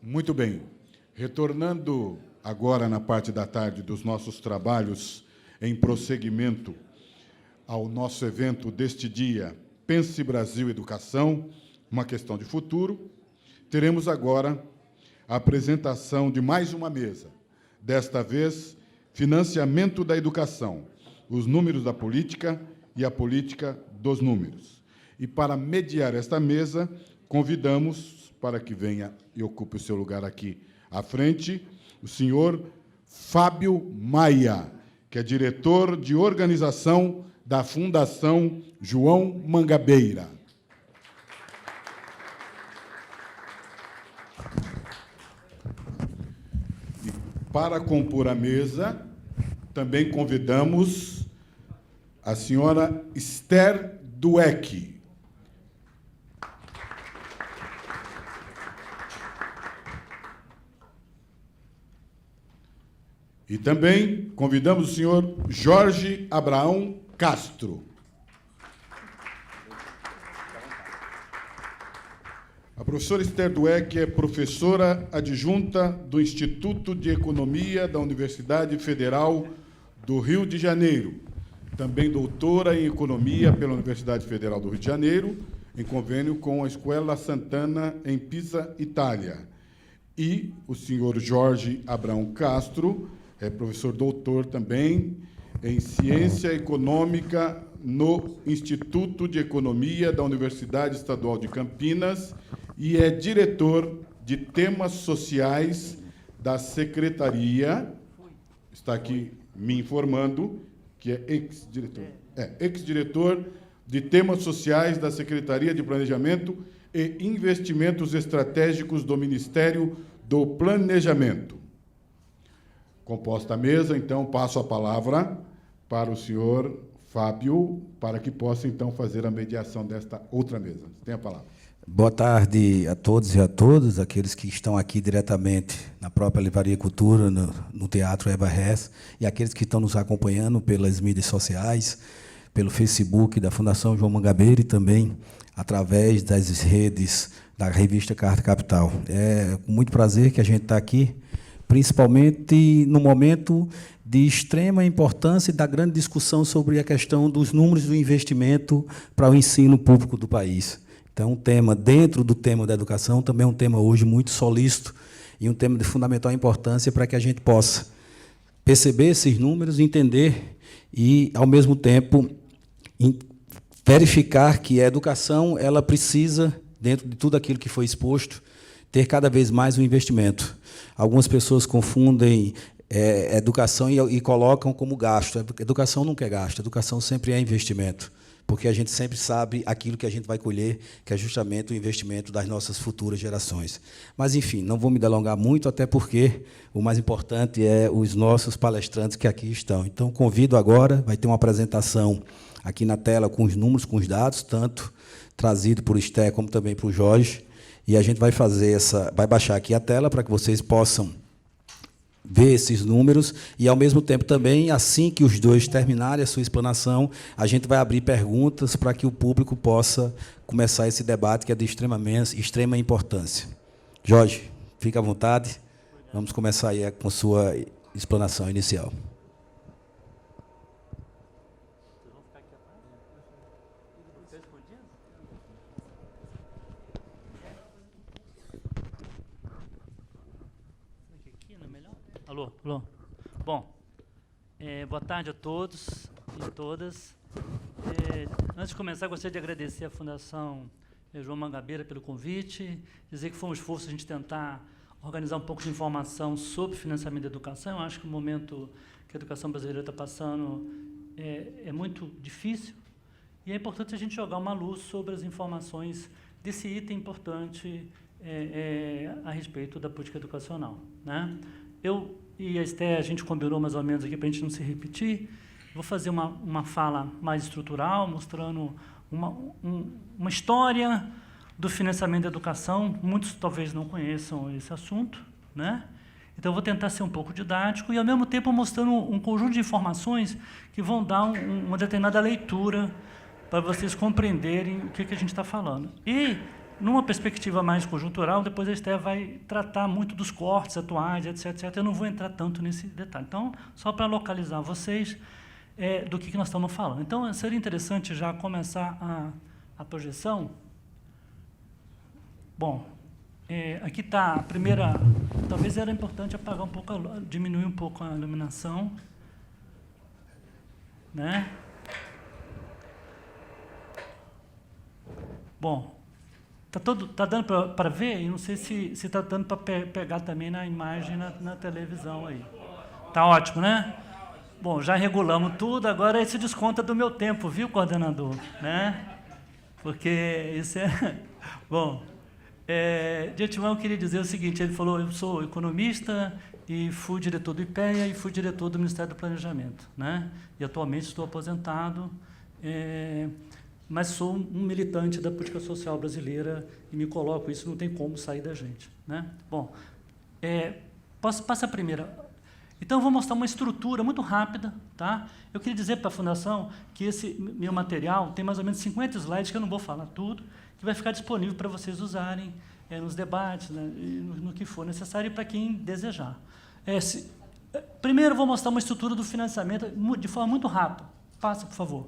Muito bem. Retornando agora na parte da tarde dos nossos trabalhos em prosseguimento ao nosso evento deste dia, Pense Brasil Educação, uma questão de futuro, teremos agora a apresentação de mais uma mesa, desta vez, financiamento da educação, os números da política e a política dos números. E para mediar esta mesa, convidamos para que venha e ocupe o seu lugar aqui à frente, o senhor Fábio Maia, que é diretor de organização da Fundação João Mangabeira. E para compor a mesa, também convidamos a senhora Esther Dweck. E também convidamos o senhor Jorge Abraão Castro. A professora Esther Dweck é professora adjunta do Instituto de Economia da Universidade Federal do Rio de Janeiro, também doutora em Economia pela Universidade Federal do Rio de Janeiro, em convênio com a Escola Sant'Anna, em Pisa, Itália. E o senhor Jorge Abraão Castro é professor doutor também em Ciência Econômica no Instituto de Economia da Universidade Estadual de Campinas e é diretor de temas sociais da Secretaria, está aqui me informando, que é ex-diretor de temas sociais da Secretaria de Planejamento e Investimentos Estratégicos do Ministério do Planejamento. Composta a mesa, então, passo a palavra para o senhor Fábio, para que possa, então, fazer a mediação desta outra mesa. Tem a palavra. Boa tarde a todos e a todas, aqueles que estão aqui diretamente na própria Livraria Cultura, no Teatro Eva Hess, e aqueles que estão nos acompanhando pelas mídias sociais, pelo Facebook da Fundação João Mangabeira e também através das redes da revista Carta Capital. É com muito prazer que a gente está aqui, principalmente no momento de extrema importância e da grande discussão sobre a questão dos números do investimento para o ensino público do país. Então, um tema dentro do tema da educação, também é um tema hoje muito solícito e um tema de fundamental importância para que a gente possa perceber esses números, entender e, ao mesmo tempo, verificar que a educação ela precisa, dentro de tudo aquilo que foi exposto, ter cada vez mais um investimento. Algumas pessoas confundem educação e colocam como gasto. Educação nunca é gasto, educação sempre é investimento, porque a gente sempre sabe aquilo que a gente vai colher, que é justamente o investimento das nossas futuras gerações. Mas, enfim, não vou me delongar muito, até porque o mais importante é os nossos palestrantes que aqui estão. Então, convido agora, vai ter uma apresentação aqui na tela com os números, com os dados, tanto trazido por Esther como também por Jorge, e a gente vai vai baixar aqui a tela para que vocês possam ver esses números e, ao mesmo tempo, também, assim que os dois terminarem a sua explanação, a gente vai abrir perguntas para que o público possa começar esse debate que é de extrema importância. Jorge, fique à vontade. Vamos começar aí com sua explanação inicial. Alô, alô. Bom, boa tarde a todos e todas. Antes de começar, gostaria de agradecer à Fundação João Mangabeira pelo convite, dizer que foi um esforço a gente tentar organizar um pouco de informação sobre financiamento da educação. Eu acho que o momento que a educação brasileira está passando é muito difícil e é importante a gente jogar uma luz sobre as informações desse item importante a respeito da política educacional, né? Eu e a Esther, a gente combinou mais ou menos aqui, para a gente não se repetir, vou fazer uma fala mais estrutural, mostrando uma história do financiamento da educação. Muitos talvez não conheçam esse assunto, né? Então, eu vou tentar ser um pouco didático e, ao mesmo tempo, mostrando um conjunto de informações que vão dar uma determinada leitura para vocês compreenderem o que a gente está falando. E numa perspectiva mais conjuntural, depois a Esther vai tratar muito dos cortes atuais, etc. Eu não vou entrar tanto nesse detalhe. Então, só para localizar vocês do que nós estamos falando. Então, seria interessante já começar a projeção. Bom, aqui está a primeira... Talvez era importante apagar um pouco, diminuir um pouco a iluminação. Né? Bom, tá dando para ver? E não sei se está dando para pegar também na imagem na televisão aí. Tá ótimo, né? Bom, já regulamos tudo, agora isso desconta do meu tempo, viu, coordenador? Né? Porque isso é... Bom, de antemão eu queria dizer o seguinte, ele falou, eu sou economista e fui diretor do IPEA e fui diretor do Ministério do Planejamento, né? E atualmente estou aposentado, mas sou um militante da política social brasileira e me coloco, isso não tem como sair da gente, né? Bom, passa a primeira. Então, eu vou mostrar uma estrutura muito rápida, tá? Eu queria dizer para a Fundação que esse meu material tem mais ou menos 50 slides, que eu não vou falar tudo, que vai ficar disponível para vocês usarem nos debates, né, no que for necessário e para quem desejar. Primeiro, eu vou mostrar uma estrutura do financiamento de forma muito rápida. Passa, por favor.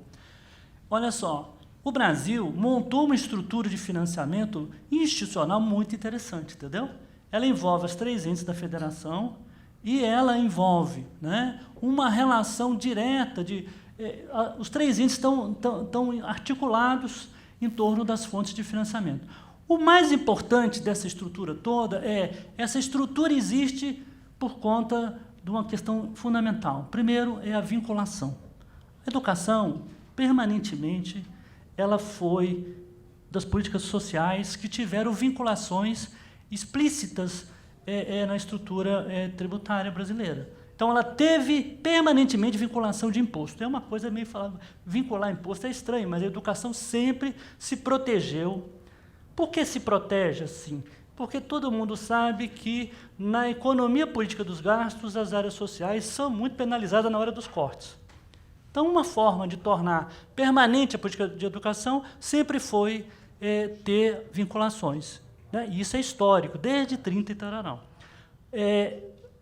Olha só, o Brasil montou uma estrutura de financiamento institucional muito interessante, entendeu? Ela envolve as 3 entes da federação e ela envolve, né, uma relação direta os 3 entes estão articulados em torno das fontes de financiamento. O mais importante dessa estrutura toda essa estrutura existe por conta de uma questão fundamental. Primeiro, é a vinculação. A educação, permanentemente, ela foi das políticas sociais que tiveram vinculações explícitas na estrutura tributária brasileira. Então, ela teve permanentemente vinculação de imposto. É uma coisa meio falada, vincular imposto é estranho, mas a educação sempre se protegeu. Por que se protege assim? Porque todo mundo sabe que, na economia política dos gastos, as áreas sociais são muito penalizadas na hora dos cortes. Então, uma forma de tornar permanente a política de educação sempre foi ter vinculações, né? E isso é histórico, desde 30 e tararão.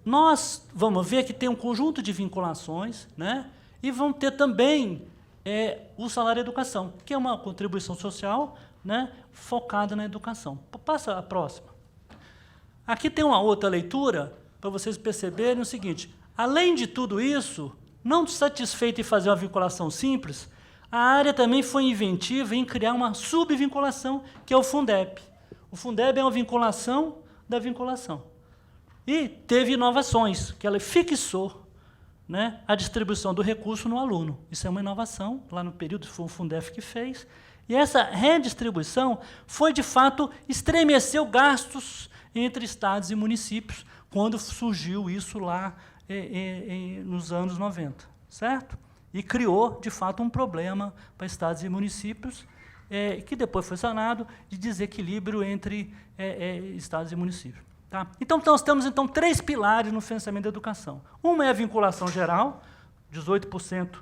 Nós vamos ver que tem um conjunto de vinculações, né? E vão ter também o salário educação, que é uma contribuição social, né, focada na educação. Passa a próxima. Aqui tem uma outra leitura, para vocês perceberem o seguinte, além de tudo isso, não satisfeito em fazer uma vinculação simples, a área também foi inventiva em criar uma subvinculação, que é o Fundeb. O Fundeb é uma vinculação da vinculação. E teve inovações, que ela fixou, né, a distribuição do recurso no aluno. Isso é uma inovação, lá no período foi o Fundef que fez, e essa redistribuição foi, de fato, estremeceu gastos entre estados e municípios, quando surgiu isso lá nos anos 90, certo? E criou, de fato, um problema para estados e municípios, que depois foi sanado, de desequilíbrio entre estados e municípios. Tá? Então, nós temos 3 pilares no financiamento da educação. Uma é a vinculação geral, 18%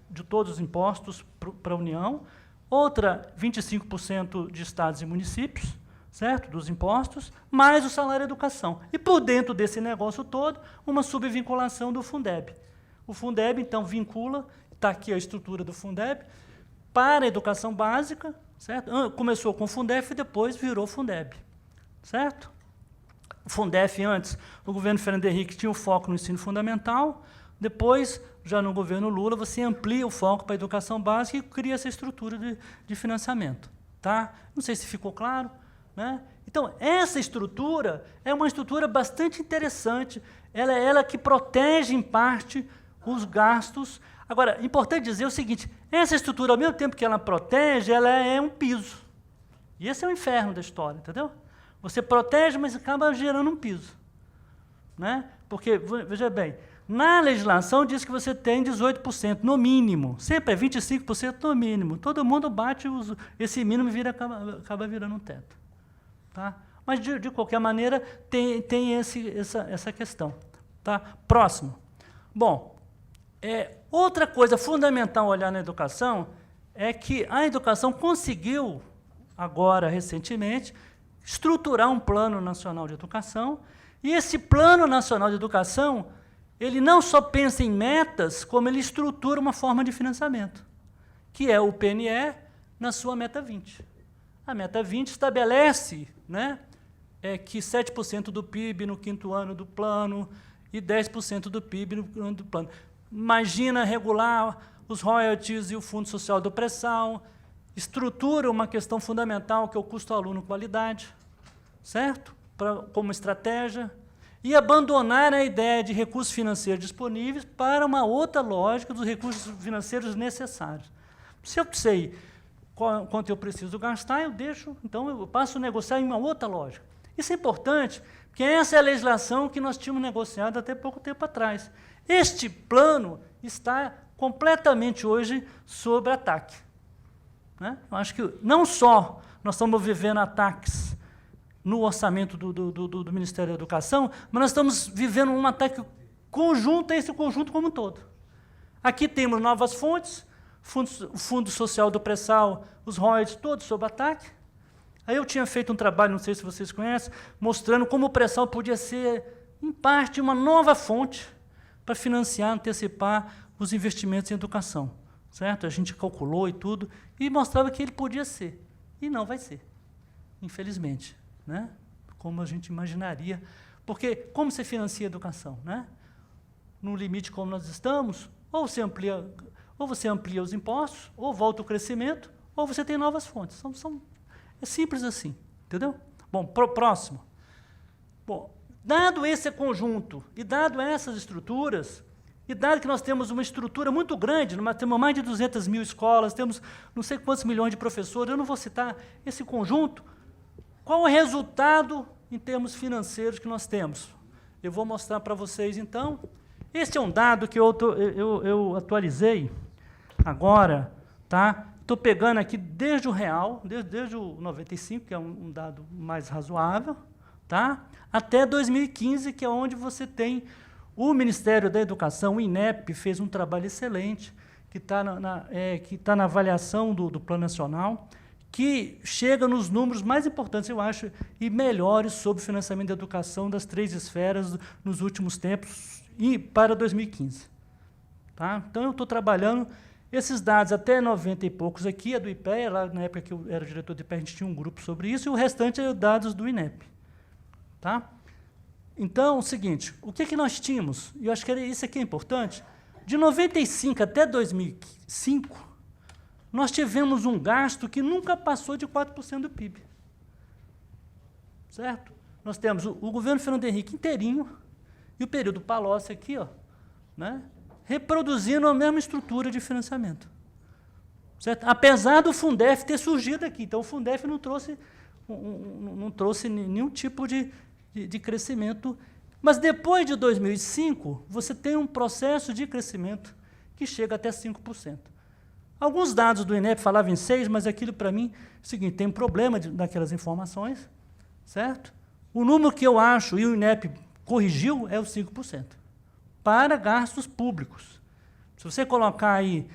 de todos os impostos para a União, outra, 25% de estados e municípios, certo? Dos impostos, mais o salário educação. E, por dentro desse negócio todo, uma subvinculação do Fundeb. O Fundeb, então, vincula, está aqui a estrutura do Fundeb, para a educação básica, certo? Começou com o Fundef e depois virou Fundeb, certo? O Fundef, antes, o governo Fernando Henrique tinha o foco no ensino fundamental, depois, já no governo Lula, você amplia o foco para a educação básica e cria essa estrutura de financiamento. Tá? Não sei se ficou claro, né? Então, essa estrutura é uma estrutura bastante interessante, ela é ela que protege, em parte, os gastos. Agora, é importante dizer o seguinte, essa estrutura, ao mesmo tempo que ela protege, ela é um piso. E esse é o inferno da história, entendeu? Você protege, mas acaba gerando um piso, né? Porque, veja bem, na legislação diz que você tem 18% no mínimo, sempre é 25% no mínimo. Todo mundo bate esse mínimo e acaba virando um teto. Tá? Mas, de qualquer maneira, tem essa questão. Tá? Próximo. Bom, outra coisa fundamental a olhar na educação é que a educação conseguiu agora, recentemente, estruturar um Plano Nacional de Educação, e esse Plano Nacional de Educação, ele não só pensa em metas, como ele estrutura uma forma de financiamento, que é o PNE na sua meta 20. A meta 20 estabelece, né, que 7% do PIB no 5º ano do plano e 10% do PIB no ano do plano. Imagina regular os royalties e o Fundo Social do Pré-Sal, estrutura uma questão fundamental, que é o custo aluno-qualidade, certo? Como estratégia, e abandonar a ideia de recursos financeiros disponíveis para uma outra lógica dos recursos financeiros necessários. Se eu sei quanto eu preciso gastar, eu deixo, então eu passo a negociar em uma outra lógica. Isso é importante, porque essa é a legislação que nós tínhamos negociado até pouco tempo atrás. Este plano está completamente hoje sob ataque, né? Eu acho que não só nós estamos vivendo ataques no orçamento do Ministério da Educação, mas nós estamos vivendo um ataque conjunto a esse conjunto como um todo. Aqui temos novas fontes, o Fundo Social do Pré-Sal, os royalties, todos sob ataque. Aí eu tinha feito um trabalho, não sei se vocês conhecem, mostrando como o pré-sal podia ser, em parte, uma nova fonte para financiar, antecipar os investimentos em educação. Certo? A gente calculou e tudo, e mostrava que ele podia ser. E não vai ser, infelizmente, né? Como a gente imaginaria. Porque como você financia a educação, né? No limite como nós estamos, ou você amplia os impostos, ou volta o crescimento, ou você tem novas fontes. É simples assim, entendeu? Bom, próximo. Bom, dado esse conjunto e dado essas estruturas, e dado que nós temos uma estrutura muito grande, nós temos mais de 200 mil escolas, temos não sei quantos milhões de professores, eu não vou citar esse conjunto, qual o resultado em termos financeiros que nós temos? Eu vou mostrar para vocês, então. Esse é um dado que eu atualizei agora, tá? Estou pegando aqui desde o real, desde o 95, que é um dado mais razoável, tá? Até 2015, que é onde você tem o Ministério da Educação, o INEP, fez um trabalho excelente, que está na avaliação do Plano Nacional, que chega nos números mais importantes, eu acho, e melhores sobre o financiamento da educação das 3 esferas nos últimos tempos e para 2015. Tá? Então, eu estou trabalhando esses dados até 90 e poucos aqui, é do IPEA, lá na época que eu era diretor do IPEA, a gente tinha um grupo sobre isso, e o restante é dados do INEP. Tá? Então, o seguinte, o que nós tínhamos? E eu acho que isso aqui é importante. De 95 até 2005, nós tivemos um gasto que nunca passou de 4% do PIB. Certo? Nós temos o governo Fernando Henrique inteirinho e o período Palocci aqui, ó, né, reproduzindo a mesma estrutura de financiamento. Certo? Apesar do Fundef ter surgido aqui. Então, o Fundef não trouxe nenhum tipo de crescimento. Mas, depois de 2005, você tem um processo de crescimento que chega até 5%. Alguns dados do INEP falavam em 6%, mas aquilo, para mim, é o seguinte, tem um problema daquelas informações, certo? O número que eu acho, e o INEP corrigiu, é o 5%, para gastos públicos. Se você colocar aí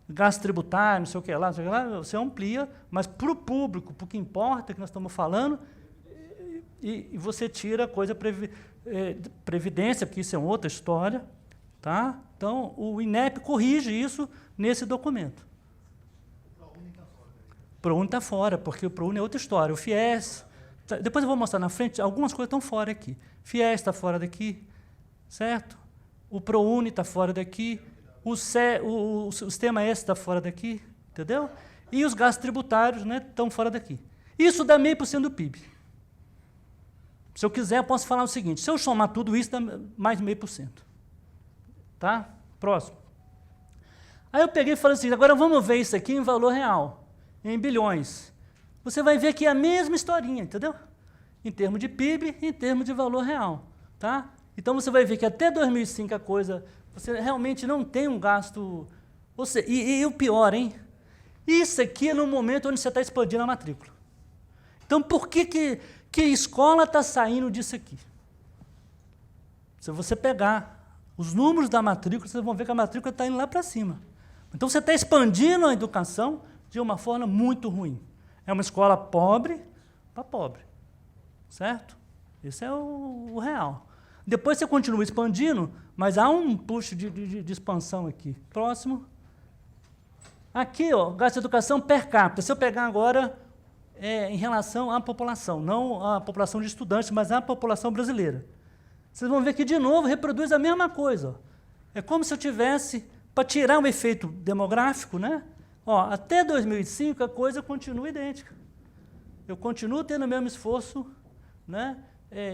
gasto tributário, não sei o que lá, você amplia, mas para o público, para o que importa, que nós estamos falando, e você tira a coisa previdência, porque isso é outra história. Tá? Então, o INEP corrige isso nesse documento. O ProUni está fora, porque o ProUni é outra história. O FIES, depois eu vou mostrar na frente, algumas coisas estão fora aqui. FIES está fora daqui, certo? O ProUni está fora daqui, o Sistema S está fora daqui, entendeu? E os gastos tributários, né, estão fora daqui. Isso dá 0,5% do PIB. Se eu quiser, eu posso falar o seguinte, se eu somar tudo isso, dá mais 0,5%. Tá? Próximo. Aí eu peguei e falei assim, agora vamos ver isso aqui em valor real, em bilhões. Você vai ver que é a mesma historinha, entendeu? Em termos de PIB, em termos de valor real. Tá? Então, você vai ver que até 2005 a coisa, você realmente não tem um gasto... E o pior, hein? Isso aqui é no momento onde você está expandindo a matrícula. Então, por que escola está saindo disso aqui? Se você pegar os números da matrícula, vocês vão ver que a matrícula está indo lá para cima. Então, você está expandindo a educação de uma forma muito ruim. É uma escola pobre para pobre, certo? Esse é o real. Depois você continua expandindo, mas há um push de expansão aqui. Próximo. Aqui, ó, gasto de educação per capita. Se eu pegar agora em relação à população, não à população de estudantes, mas à população brasileira. Vocês vão ver que, de novo, reproduz a mesma coisa. Ó. É como se eu tivesse, para tirar um efeito demográfico, né? Ó, até 2005 a coisa continua idêntica. Eu continuo tendo o mesmo esforço, né,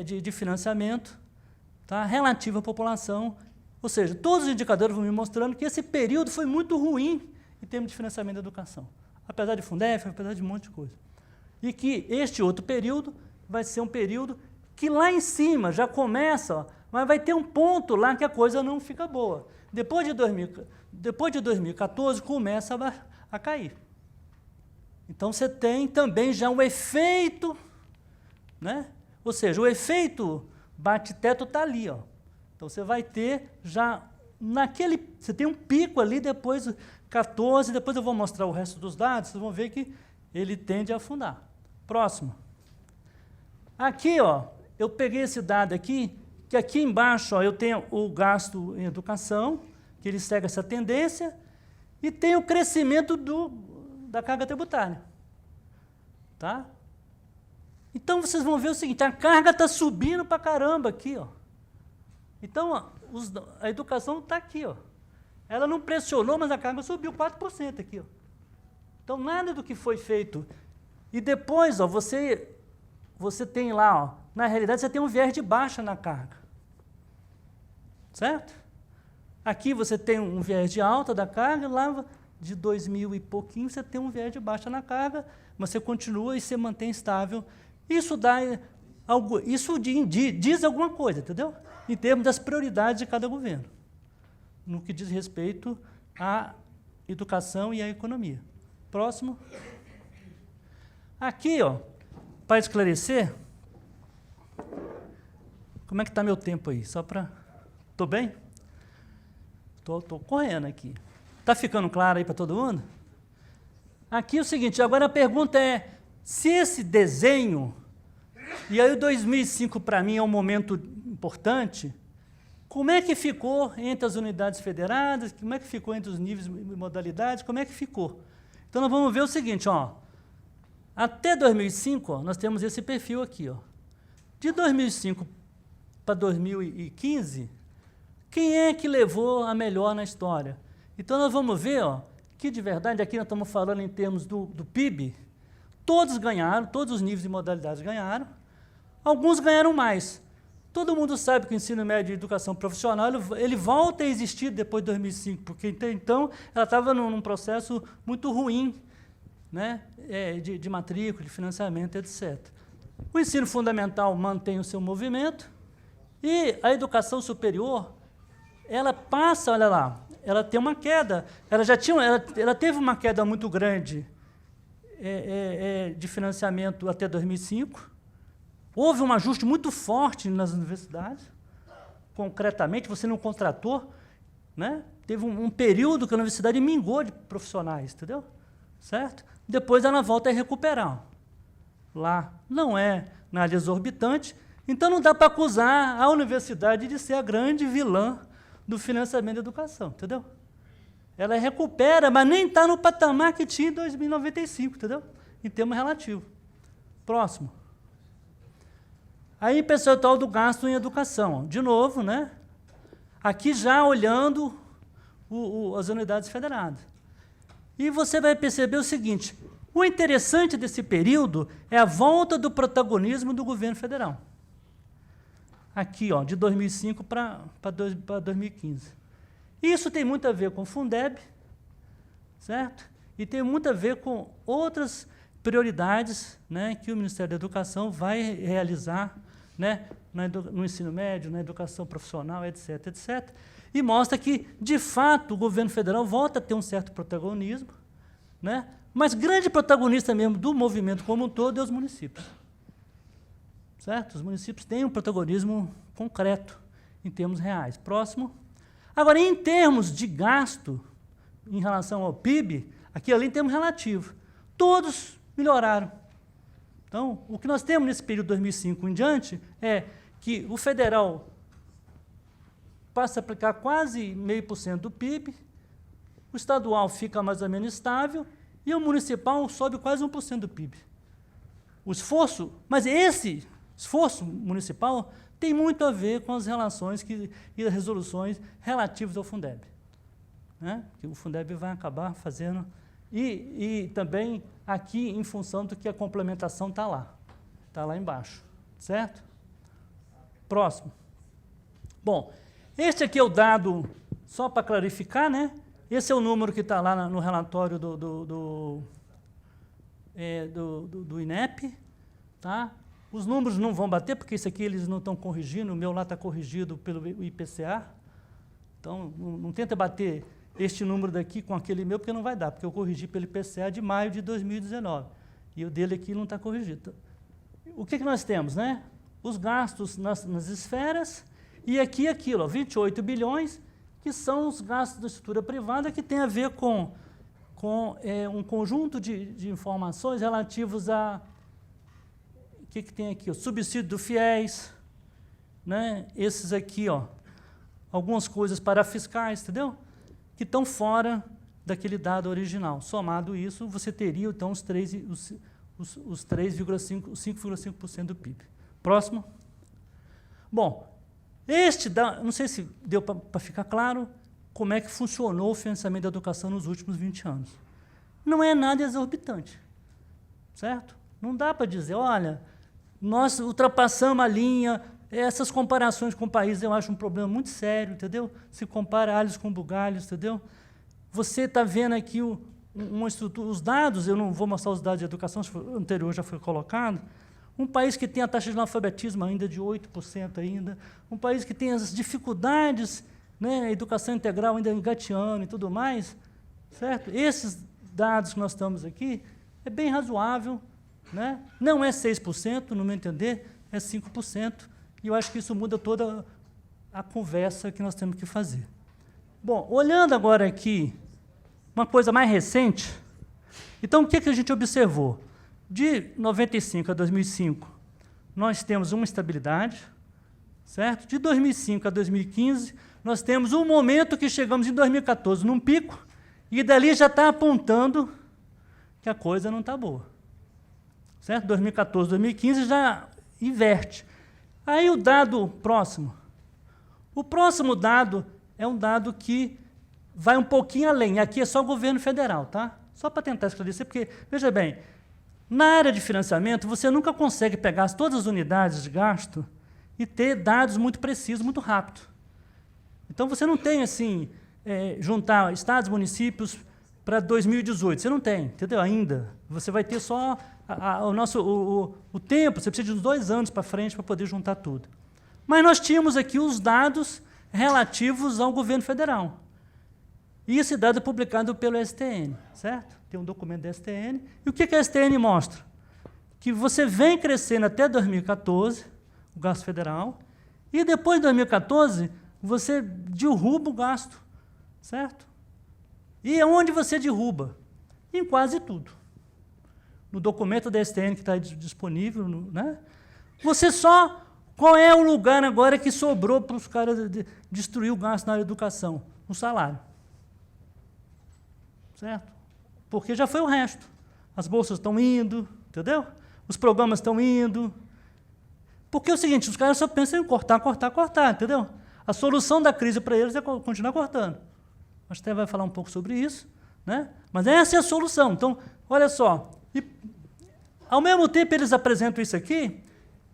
de financiamento, tá, relativo à população. Ou seja, todos os indicadores vão me mostrando que esse período foi muito ruim em termos de financiamento da educação. Apesar de Fundef, apesar de um monte de coisa. E que este outro período vai ser um período que lá em cima já começa, ó, mas vai ter um ponto lá que a coisa não fica boa. Depois de 2014 começa a cair. Então você tem também já um efeito, né? Ou seja, o efeito bate-teto está ali, ó. Então você vai ter já naquele, você tem um pico ali, depois 14, depois eu vou mostrar o resto dos dados, vocês vão ver que ele tende a afundar. Próximo. Aqui, ó, eu peguei esse dado aqui, que aqui embaixo, ó, eu tenho o gasto em educação, que ele segue essa tendência, e tem o crescimento da carga tributária. Tá? Então, vocês vão ver o seguinte, a carga está subindo para caramba aqui. Ó. Então, ó, a educação está aqui. Ó. Ela não pressionou, mas a carga subiu 4% aqui. Ó. Então, nada do que foi feito. E depois, ó, você tem lá, ó, na realidade, você tem um viés de baixa na carga. Certo? Aqui você tem um viés de alta da carga, lá de 2000 e pouquinho você tem um viés de baixa na carga, mas você continua e se mantém estável. Isso dá algo, isso diz alguma coisa, entendeu? Em termos das prioridades de cada governo, no que diz respeito à educação e à economia. Próximo. Aqui, ó, para esclarecer, como é que está meu tempo aí? Só para... Estou bem? Estou correndo aqui. Está ficando claro aí para todo mundo? Aqui é o seguinte, agora a pergunta é, se esse desenho, e aí o 2005 para mim é um momento importante, como é que ficou entre as unidades federadas, como é que ficou entre os níveis e modalidades, como é que ficou? Então nós vamos ver o seguinte, ó, até 2005, ó, nós temos esse perfil aqui. Ó. De 2005 para 2015, quem é que levou a melhor na história? Então, nós vamos ver ó, que, de verdade, aqui nós estamos falando em termos do PIB, todos ganharam, todos os níveis e modalidades ganharam, alguns ganharam mais. Todo mundo sabe que o ensino médio e educação profissional ele volta a existir depois de 2005, porque então ela estava num processo muito ruim, né, de matrícula, de financiamento, etc. O ensino fundamental mantém o seu movimento e a educação superior, ela passa, olha lá, ela tem uma queda, ela teve uma queda muito grande de financiamento até 2005, houve um ajuste muito forte nas universidades, concretamente, você não contratou, né? Teve um período que a universidade mingou de profissionais, entendeu? Certo? Depois ela volta a recuperar. Lá não é nada exorbitante, então não dá para acusar a universidade de ser a grande vilã do financiamento da educação, entendeu? Ela recupera, mas nem está no patamar que tinha em 2095, entendeu? Em termos relativos. Próximo. Aí, percentual do gasto em educação. De novo, né? Aqui já olhando as unidades federadas. E você vai perceber o seguinte, o interessante desse período é a volta do protagonismo do governo federal. Aqui, ó, de 2005 para 2015. Isso tem muito a ver com o Fundeb, certo? E tem muito a ver com outras prioridades, né, que o Ministério da Educação vai realizar, né, no ensino médio, na educação profissional, etc., etc., e mostra que, de fato, o governo federal volta a ter um certo protagonismo, né, mas grande protagonista mesmo do movimento como um todo é os municípios. Certo? Os municípios têm um protagonismo concreto, em termos reais. Próximo. Agora, em termos de gasto, em relação ao PIB, aqui ali em termos relativos, todos melhoraram. Então, o que nós temos nesse período de 2005 em diante é que o federal passa a aplicar quase 0,5% do PIB, o estadual fica mais ou menos estável e o municipal sobe quase 1% do PIB. O esforço, mas esse esforço municipal tem muito a ver com as relações e as resoluções relativas ao Fundeb, né? Que o Fundeb vai acabar fazendo, e também aqui em função do que a complementação está lá embaixo, certo? Próximo. Bom, este aqui é o dado, só para clarificar, né? Esse é o número que está lá no relatório do INEP, tá? Os números não vão bater, porque isso aqui eles não estão corrigindo, o meu lá está corrigido pelo IPCA. Então, não tenta bater este número daqui com aquele meu, porque não vai dar, porque eu corrigi pelo IPCA de maio de 2019. E o dele aqui não está corrigido. O que nós temos, né? Os gastos nas esferas, e aqui aquilo, ó, 28 bilhões, que são os gastos da estrutura privada, que tem a ver com um conjunto de informações relativos a... O que tem aqui? O subsídio do FIES, né? Esses aqui, ó, algumas coisas parafiscais, entendeu? Que estão fora daquele dado original. Somado isso, você teria, então, os 5,5% do PIB. Próximo. Bom, não sei se deu para ficar claro como é que funcionou o financiamento da educação nos últimos 20 anos. Não é nada exorbitante, certo? Não dá para dizer, olha, nós ultrapassamos a linha, essas comparações com o país eu acho um problema muito sério, entendeu? Se compara alhos com bugalhos, entendeu? Você está vendo aqui uma estrutura, os dados, eu não vou mostrar os dados de educação, o anterior já foi colocado, um país que tem a taxa de analfabetismo ainda de 8% ainda, um país que tem as dificuldades, né, a educação integral ainda engateando e tudo mais, certo? Esses dados que nós estamos aqui é bem razoável, né? Não é 6%, no meu entender, é 5%, e eu acho que isso muda toda a conversa que nós temos que fazer. Bom, olhando agora aqui, uma coisa mais recente, então o que a gente observou? De 95 a 2005, nós temos uma estabilidade, certo? De 2005 a 2015, nós temos um momento que chegamos em 2014 num pico, e dali já está apontando que a coisa não está boa. Certo? 2014, 2015 já inverte. Aí o dado próximo. O próximo dado é um dado que vai um pouquinho além. Aqui é só o governo federal, tá? Só para tentar esclarecer, porque, veja bem, na área de financiamento, você nunca consegue pegar todas as unidades de gasto e ter dados muito precisos, muito rápido. Então, você não tem, assim, juntar estados, municípios para 2018. Você não tem, entendeu? Ainda. Você vai ter só o tempo, você precisa de uns 2 anos para frente para poder juntar tudo. Mas nós tínhamos aqui os dados relativos ao governo federal. E esse dado é publicado pelo STN, certo? Tem um documento da STN. E o que a STN mostra? Que você vem crescendo até 2014, o gasto federal, e depois de 2014, você derruba o gasto, certo? E onde você derruba? Em quase tudo. No documento da STN que está disponível, né? Você só... Qual é o lugar agora que sobrou para os caras destruir o gasto na educação? O salário. Certo? Porque já foi o resto. As bolsas estão indo, entendeu? Os programas estão indo. Porque é o seguinte, os caras só pensam em cortar, cortar, cortar, entendeu? A solução da crise para eles é continuar cortando. A gente até vai falar um pouco sobre isso, né? Mas essa é a solução. Então, olha só. E, ao mesmo tempo, eles apresentam isso aqui,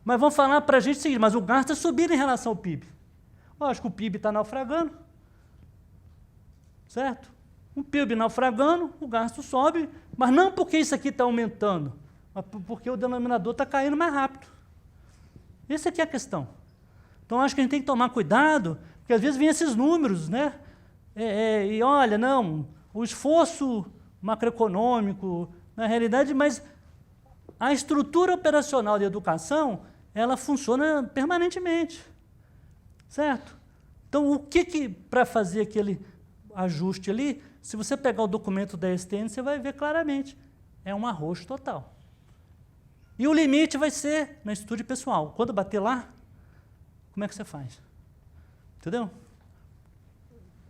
mas vão falar para a gente o seguinte, mas o gasto é subir em relação ao PIB. Lógico, o PIB está naufragando, certo? O PIB naufragando, o gasto sobe, mas não porque isso aqui está aumentando, mas porque o denominador está caindo mais rápido. Essa aqui é a questão. Então, acho que a gente tem que tomar cuidado, porque às vezes vem esses números, né? E olha, não, o esforço macroeconômico, na realidade, mas a estrutura operacional de educação, ela funciona permanentemente, certo? Então, o que para fazer aquele ajuste ali, se você pegar o documento da STN, você vai ver claramente é um arroxo total. E o limite vai ser na estrutura pessoal. Quando bater lá, como é que você faz? Entendeu?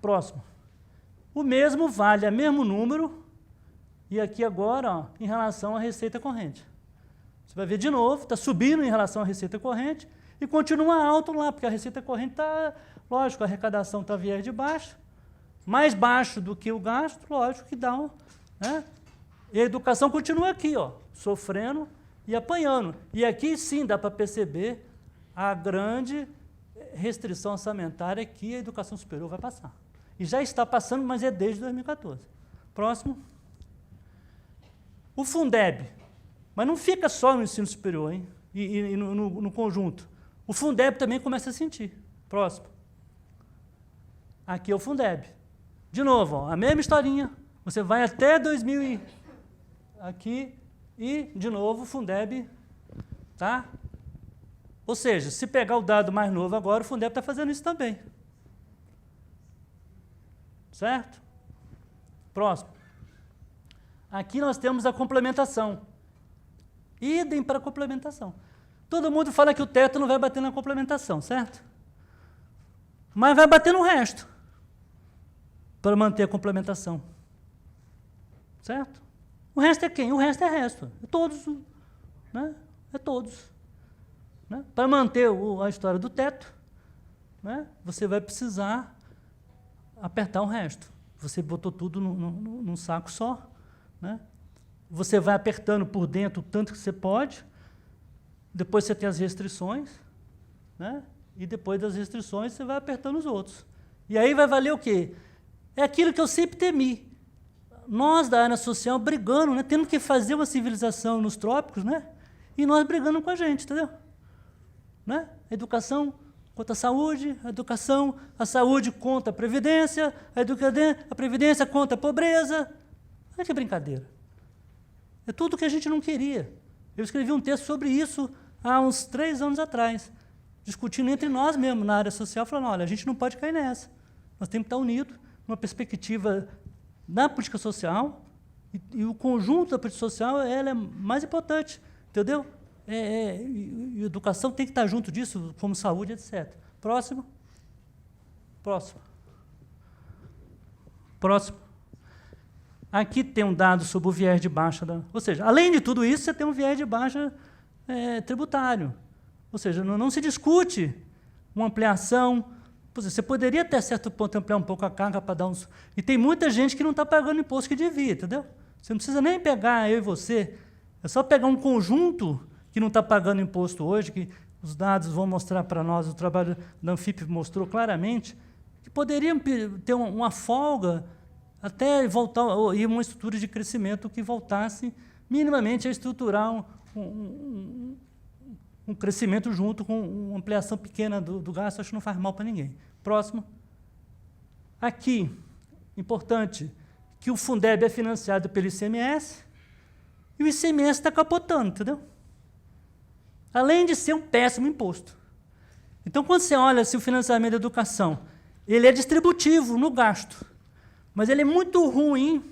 Próximo. O mesmo vale, é mesmo número, e aqui agora, ó, em relação à receita corrente. Você vai ver de novo, está subindo em relação à receita corrente, e continua alto lá, porque a receita corrente está, lógico, a arrecadação está viés de baixo, mais baixo do que o gasto, lógico que dá um... Né? E a educação continua aqui, ó, sofrendo e apanhando. E aqui sim dá para perceber a grande restrição orçamentária que a educação superior vai passar. E já está passando, mas é desde 2014. Próximo. O Fundeb. Mas não fica só no ensino superior, hein? E no conjunto. O Fundeb também começa a sentir. Próximo. Aqui é o Fundeb. De novo, ó, a mesma historinha. Você vai até 2000 e... Aqui, e, de novo, o Fundeb, tá? Ou seja, se pegar o dado mais novo agora, o Fundeb está fazendo isso também. Certo? Próximo. Aqui nós temos a complementação. Idem para a complementação. Todo mundo fala que o teto não vai bater na complementação, certo? Mas vai bater no resto, para manter a complementação. Certo? O resto é quem? O resto é resto. É todos. Né? É todos. Né? Para manter a história do teto, né? Você vai precisar apertar o resto. Você botou tudo num saco só. Né? Você vai apertando por dentro o tanto que você pode, depois você tem as restrições, né? E depois das restrições você vai apertando os outros. E aí vai valer o quê? É aquilo que eu sempre temi. Nós, da área social, brigando, né? Tendo que fazer uma civilização nos trópicos, né? E nós brigando com a gente, entendeu? Né? A educação contra a saúde, a saúde contra a previdência, a previdência contra a pobreza. Olha que brincadeira. É tudo que a gente não queria. Eu escrevi um texto sobre isso há uns 3 anos atrás, discutindo entre nós mesmos na área social, falando, olha, a gente não pode cair nessa. Nós temos que estar unidos numa perspectiva da política social, e o conjunto da política social ela é mais importante, entendeu? E educação tem que estar junto disso, como saúde, etc. Próximo. Próximo. Próximo. Aqui tem um dado sobre o viés de baixa. Ou seja, além de tudo isso, você tem um viés de baixa tributário. Ou seja, não se discute uma ampliação. Você poderia, até certo ponto, ampliar um pouco a carga para dar uns... E tem muita gente que não está pagando o imposto que devia, entendeu? Você não precisa nem pegar eu e você. É só pegar um conjunto que não está pagando imposto hoje, que os dados vão mostrar para nós, o trabalho da Anfip mostrou claramente, que poderiam ter uma folga até voltar e uma estrutura de crescimento que voltasse minimamente a estruturar um crescimento junto com uma ampliação pequena do gasto. Acho que não faz mal para ninguém. Próximo. Aqui, importante, que o Fundeb é financiado pelo ICMS e o ICMS está capotando, entendeu? Além de ser um péssimo imposto. Então, quando você olha se o financiamento da educação, ele é distributivo no gasto, mas ele é muito ruim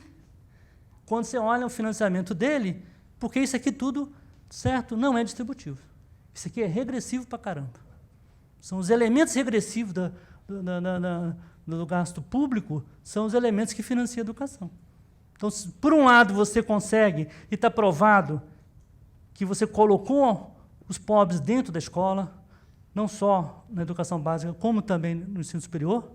quando você olha o financiamento dele, porque isso aqui tudo, certo, não é distributivo. Isso aqui é regressivo para caramba. São os elementos regressivos do gasto público, são os elementos que financiam a educação. Então, se, por um lado, você consegue, e está provado, que você colocou os pobres dentro da escola, não só na educação básica, como também no ensino superior,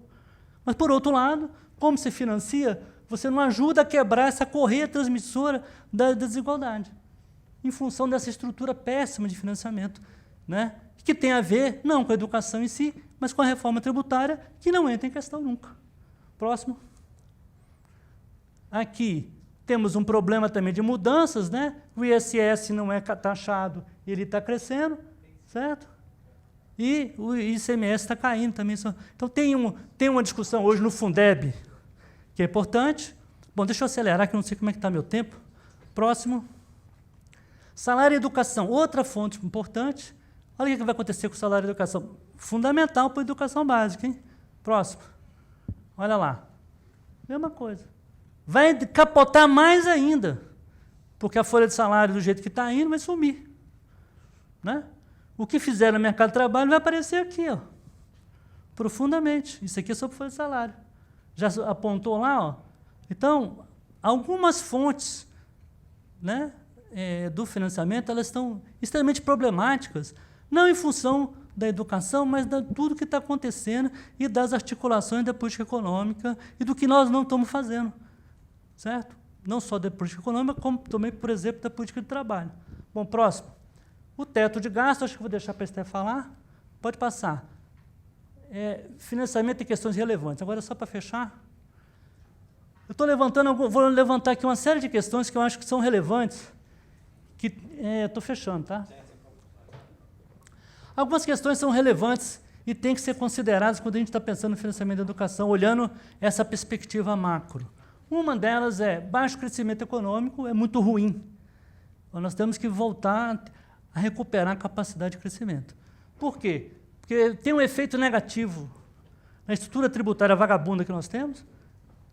mas, por outro lado, como se financia, você não ajuda a quebrar essa correia transmissora da desigualdade, em função dessa estrutura péssima de financiamento, né? Que tem a ver, não com a educação em si, mas com a reforma tributária, que não entra em questão nunca. Próximo. Aqui temos um problema também de mudanças, né? O ISS não é taxado, ele está crescendo, certo? E o ICMS está caindo também. Então, tem uma discussão hoje no Fundeb, que é importante. Bom, deixa eu acelerar, que eu não sei como é que está meu tempo. Próximo. Salário e educação, outra fonte importante. Olha o que vai acontecer com o salário e educação. Fundamental para a educação básica, hein? Próximo. Olha lá. Mesma coisa. Vai capotar mais ainda. porque a folha de salário, do jeito que está indo, vai sumir. Né? O que fizeram no mercado de trabalho vai aparecer aqui, ó, profundamente. Isso aqui é sobre folha de salário. Já apontou lá? Ó. Então, algumas fontes, né, do financiamento, elas estão extremamente problemáticas, não em função da educação, mas de tudo que está acontecendo e das articulações da política econômica e do que nós não estamos fazendo, certo? Não só da política econômica, como também, por exemplo, da política de trabalho. Bom, próximo. O teto de gasto, acho que vou deixar para a Esther falar. Pode passar. Financiamento e questões relevantes. Agora, só para fechar. Eu vou levantar aqui uma série de questões que eu acho que são relevantes. Estou fechando, tá? Algumas questões são relevantes e têm que ser consideradas quando a gente está pensando no financiamento da educação, olhando essa perspectiva macro. Uma delas é baixo crescimento econômico, é muito ruim. Então, nós temos que voltar a recuperar a capacidade de crescimento. Por quê? Porque tem um efeito negativo na estrutura tributária vagabunda que nós temos,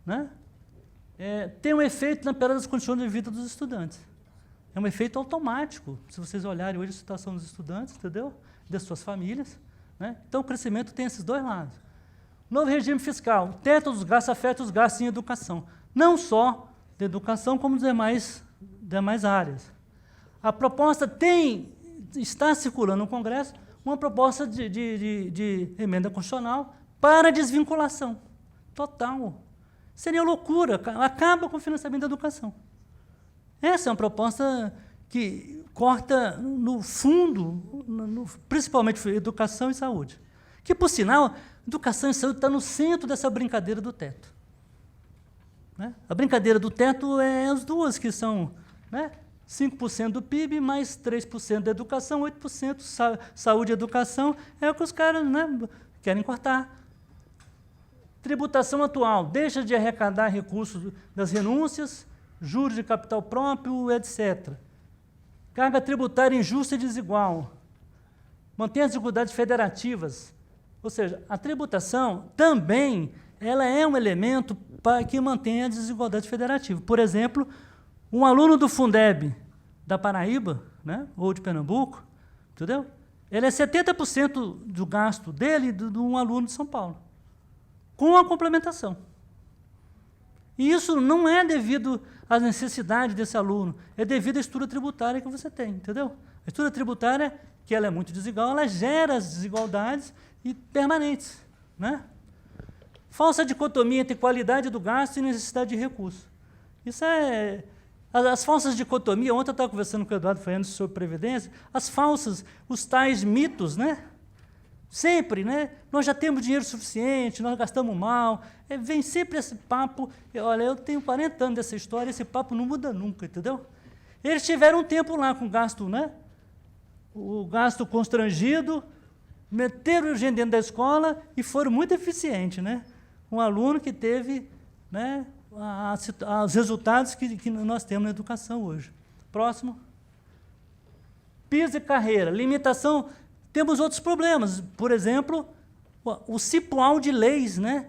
né? Tem um efeito na piora das condições de vida dos estudantes. É um efeito automático, se vocês olharem hoje a situação dos estudantes, entendeu? Das suas famílias. Né? Então, o crescimento tem esses dois lados. Novo regime fiscal. O teto dos gastos afeta os gastos em educação. Não só da educação, como das demais áreas. A proposta está circulando no Congresso uma proposta de emenda constitucional para desvinculação total. Seria loucura, acaba com o financiamento da educação. Essa é uma proposta que corta no fundo, principalmente educação e saúde. Que, por sinal, educação e saúde está no centro dessa brincadeira do teto. Né? A brincadeira do teto é as duas, que são, né, 5% do PIB, mais 3% da educação, 8% saúde e educação, é o que os caras, né, querem cortar. Tributação atual, deixa de arrecadar recursos das renúncias, juros de capital próprio, etc. Carga tributária injusta e desigual. Mantém as desigualdades federativas. Ou seja, a tributação também ela é um elemento que mantém a desigualdade federativa. Por exemplo, um aluno do Fundeb da Paraíba, né, ou de Pernambuco, entendeu? Ele é 70% do gasto dele de um aluno de São Paulo, com a complementação. E isso não é devido às necessidades desse aluno, é devido à estrutura tributária que você tem, entendeu? A estrutura tributária, que ela é muito desigual, ela gera as desigualdades permanentes, né? Falsa dicotomia entre qualidade do gasto e necessidade de recurso. Isso é... As falsas dicotomias, ontem eu estava conversando com o Eduardo Fernandes sobre Previdência, as falsas, os tais mitos, né? Sempre, né? Nós já temos dinheiro suficiente, nós gastamos mal. Vem sempre esse papo. Olha, eu tenho 40 anos dessa história, esse papo não muda nunca, entendeu? Eles tiveram um tempo lá com gasto, né? O gasto constrangido, meteram gente dentro da escola e foram muito eficientes, né? Um aluno que teve, né, os resultados que nós temos na educação hoje. Próximo. Piso e carreira. Limitação. Temos outros problemas. Por exemplo, o cipual de leis, né,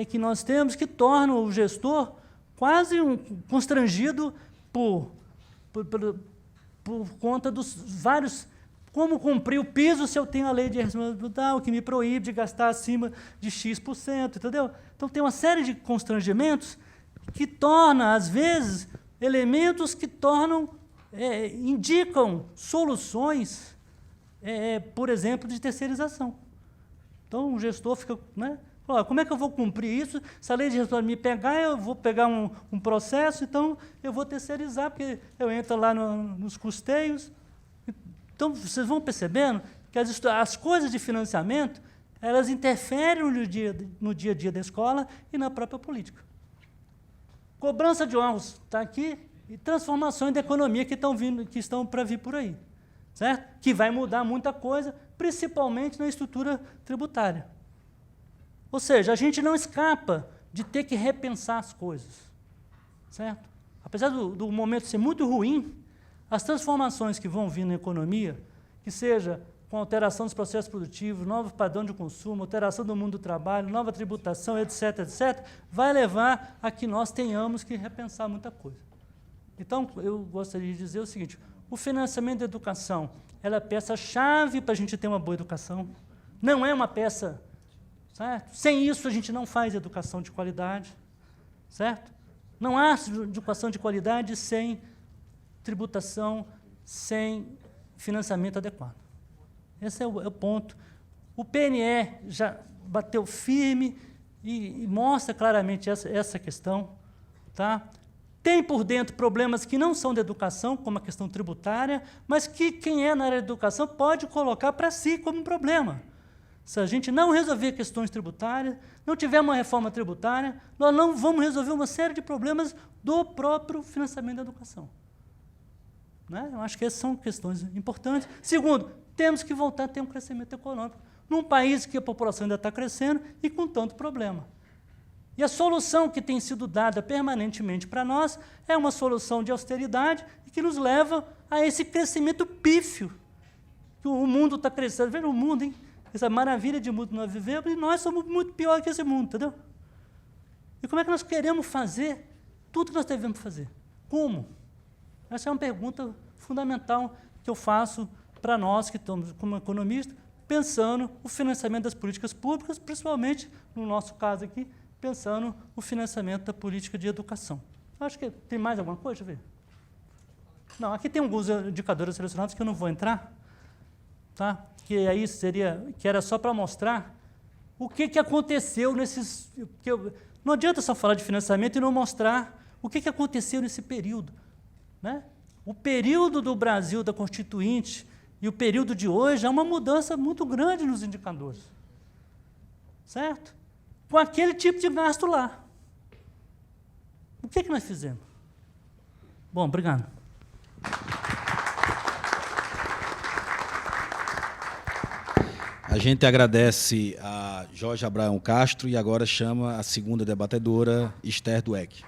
que nós temos, que torna o gestor quase constrangido por conta dos vários... Como cumprir o piso se eu tenho a lei de responsabilidade que me proíbe de gastar acima de X%, entendeu? Então, tem uma série de constrangimentos que torna, às vezes, elementos que indicam soluções, por exemplo, de terceirização. Então, o gestor fica, né, como é que eu vou cumprir isso? Se a lei de responsabilidade me pegar, eu vou pegar um processo, então eu vou terceirizar, porque eu entro lá nos custeios. Então, vocês vão percebendo que as coisas de financiamento, elas interferem no dia a dia da escola e na própria política. Cobrança de órgãos está aqui, e transformações da economia que estão para vir por aí, certo? Que vai mudar muita coisa, principalmente na estrutura tributária. Ou seja, a gente não escapa de ter que repensar as coisas, certo? Apesar do momento ser muito ruim, as transformações que vão vir na economia, que seja com alteração dos processos produtivos, novo padrão de consumo, alteração do mundo do trabalho, nova tributação, etc., etc., vai levar a que nós tenhamos que repensar muita coisa. Então, eu gostaria de dizer o seguinte, o financiamento da educação, ela é a peça-chave para a gente ter uma boa educação, não é uma peça, certo? Sem isso, a gente não faz educação de qualidade, certo? Não há educação de qualidade sem tributação, sem financiamento adequado. Esse é o ponto. O PNE já bateu firme e mostra claramente essa questão. Tá? Tem por dentro problemas que não são da educação, como a questão tributária, mas que quem é na área da educação pode colocar para si como um problema. Se a gente não resolver questões tributárias, não tiver uma reforma tributária, nós não vamos resolver uma série de problemas do próprio financiamento da educação. Né? Eu acho que essas são questões importantes. Segundo, temos que voltar a ter um crescimento econômico num país que a população ainda está crescendo e com tanto problema. E a solução que tem sido dada permanentemente para nós é uma solução de austeridade e que nos leva a esse crescimento pífio. O mundo está crescendo. Veja o mundo, hein? Essa maravilha de mundo que nós vivemos, e nós somos muito pior que esse mundo, entendeu? E como é que nós queremos fazer tudo que nós devemos fazer? Como? Essa é uma pergunta fundamental que eu faço para nós que estamos, como economistas, pensando o financiamento das políticas públicas, principalmente, no nosso caso aqui, pensando o financiamento da política de educação. Acho que tem mais alguma coisa? Deixa eu ver. Não, aqui tem alguns indicadores selecionados que eu não vou entrar, tá? Que aí que era só para mostrar o que aconteceu nesses... não adianta só falar de financiamento e não mostrar o que aconteceu nesse período. Né? O período do Brasil, da Constituinte, e o período de hoje, há uma mudança muito grande nos indicadores. Certo? Com aquele tipo de gasto lá. O que nós fizemos? Bom, obrigado. A gente agradece a Jorge Abraão Castro e agora chama a segunda debatedora, Esther Dweck.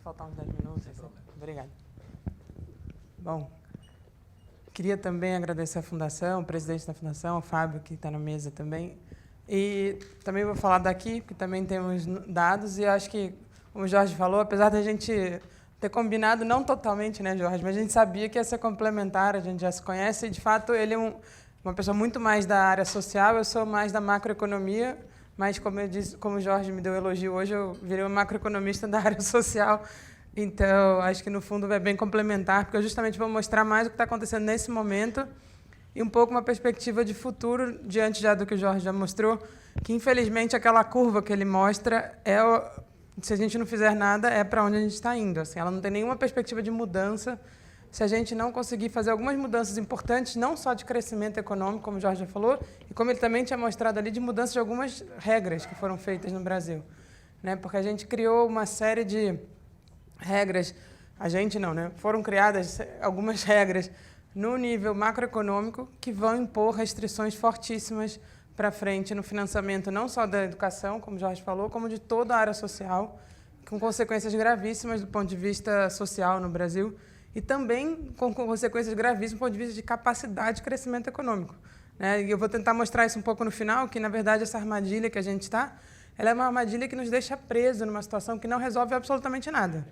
Faltar uns 10 minutos. Obrigada. Bom, queria também agradecer à Fundação, o presidente da Fundação, o Fábio, que está na mesa também. E também vou falar daqui, porque também temos dados, e acho que, como o Jorge falou, apesar da gente ter combinado, não totalmente, né, Jorge, mas a gente sabia que ia ser complementar, a gente já se conhece, e, de fato, ele é uma pessoa muito mais da área social, eu sou mais da macroeconomia, mas, como eu disse, como o Jorge me deu elogio hoje, eu virei uma macroeconomista da área social. Então, acho que, no fundo, é bem complementar, porque eu justamente vou mostrar mais o que está acontecendo nesse momento e um pouco uma perspectiva de futuro, diante já do que o Jorge já mostrou, que, infelizmente, aquela curva que ele mostra, se a gente não fizer nada, é para onde a gente está indo. Assim, ela não tem nenhuma perspectiva de mudança. Se a gente não conseguir fazer algumas mudanças importantes, não só de crescimento econômico, como o Jorge já falou, e como ele também tinha mostrado ali, de mudança de algumas regras que foram feitas no Brasil. Né? Porque a gente criou uma série de regras, a gente não, né? Foram criadas algumas regras no nível macroeconômico que vão impor restrições fortíssimas para frente no financiamento não só da educação, como o Jorge falou, como de toda a área social, com consequências gravíssimas do ponto de vista social no Brasil, e também com consequências gravíssimas do ponto de vista de capacidade de crescimento econômico. Né? E eu vou tentar mostrar isso um pouco no final, que, na verdade, essa armadilha que a gente está, ela é uma armadilha que nos deixa presos numa situação que não resolve absolutamente nada.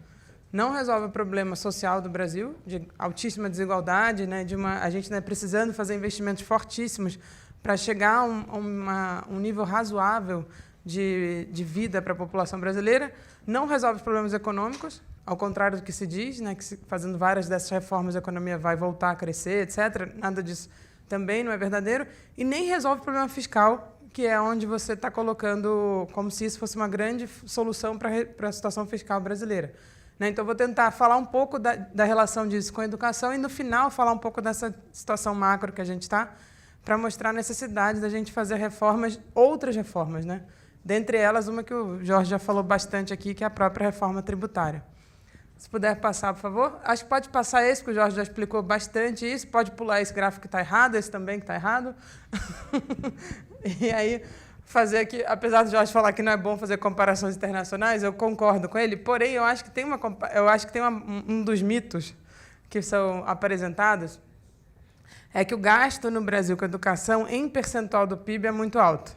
Não resolve o problema social do Brasil, de altíssima desigualdade, né? A gente precisando fazer investimentos fortíssimos para chegar a um nível razoável de vida para a população brasileira. Não resolve os problemas econômicos, ao contrário do que se diz, né, que fazendo várias dessas reformas a economia vai voltar a crescer, etc. Nada disso também não é verdadeiro. E nem resolve o problema fiscal, que é onde você está colocando como se isso fosse uma grande solução para a situação fiscal brasileira. Né? Então, vou tentar falar um pouco da relação disso com a educação e, no final, falar um pouco dessa situação macro que a gente está, para mostrar a necessidade da gente fazer reformas, outras reformas, né? Dentre elas, uma que o Jorge já falou bastante aqui, que é a própria reforma tributária. Se puder passar, por favor. Acho que pode passar esse, porque o Jorge já explicou bastante isso. Pode pular esse gráfico que está errado, esse também que está errado. E aí, fazer aqui, apesar do Jorge falar que não é bom fazer comparações internacionais, eu concordo com ele, porém, eu acho que tem um dos mitos que são apresentados, é que o gasto no Brasil com educação, em percentual do PIB, é muito alto,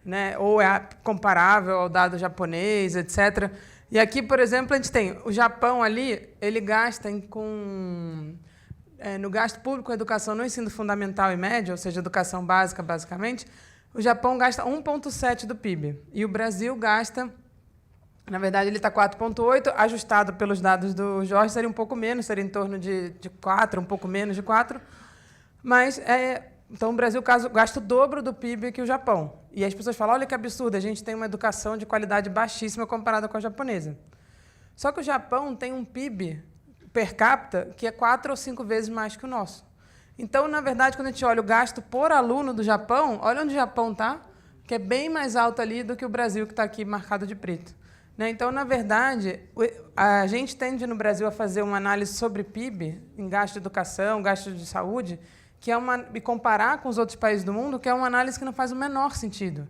né? Ou é comparável ao dado japonês, etc. E aqui, por exemplo, a gente tem o Japão ali, ele gasta no gasto público com educação no ensino fundamental e médio, ou seja, educação básica, basicamente, o Japão gasta 1,7% do PIB. E o Brasil gasta, na verdade, ele está 4,8%, ajustado pelos dados do Jorge, seria um pouco menos, seria em torno de 4%, um pouco menos de 4%. Mas, então, o Brasil gasta o dobro do PIB que o Japão. E as pessoas falam, olha que absurdo, a gente tem uma educação de qualidade baixíssima comparada com a japonesa. Só que o Japão tem um PIB per capita que é 4 ou 5 vezes mais que o nosso. Então, na verdade, quando a gente olha o gasto por aluno do Japão, olha onde o Japão está, que é bem mais alto ali do que o Brasil, que está aqui marcado de preto. Né? Então, na verdade, a gente tende no Brasil a fazer uma análise sobre PIB, em gasto de educação, gasto de saúde, que é e comparar com os outros países do mundo, que é uma análise que não faz o menor sentido.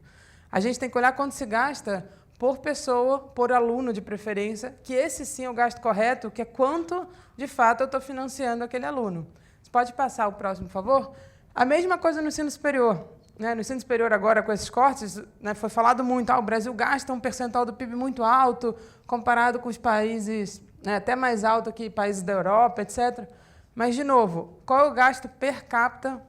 A gente tem que olhar quanto se gasta por pessoa, por aluno de preferência, que esse sim é o gasto correto, que é quanto, de fato, eu estou financiando aquele aluno. Você pode passar o próximo, por favor? A mesma coisa no ensino superior. Né? No ensino superior, agora, com esses cortes, né, foi falado muito, o Brasil gasta um percentual do PIB muito alto, comparado com os países, né, até mais alto que países da Europa, etc. Mas, de novo, qual é o gasto per capita,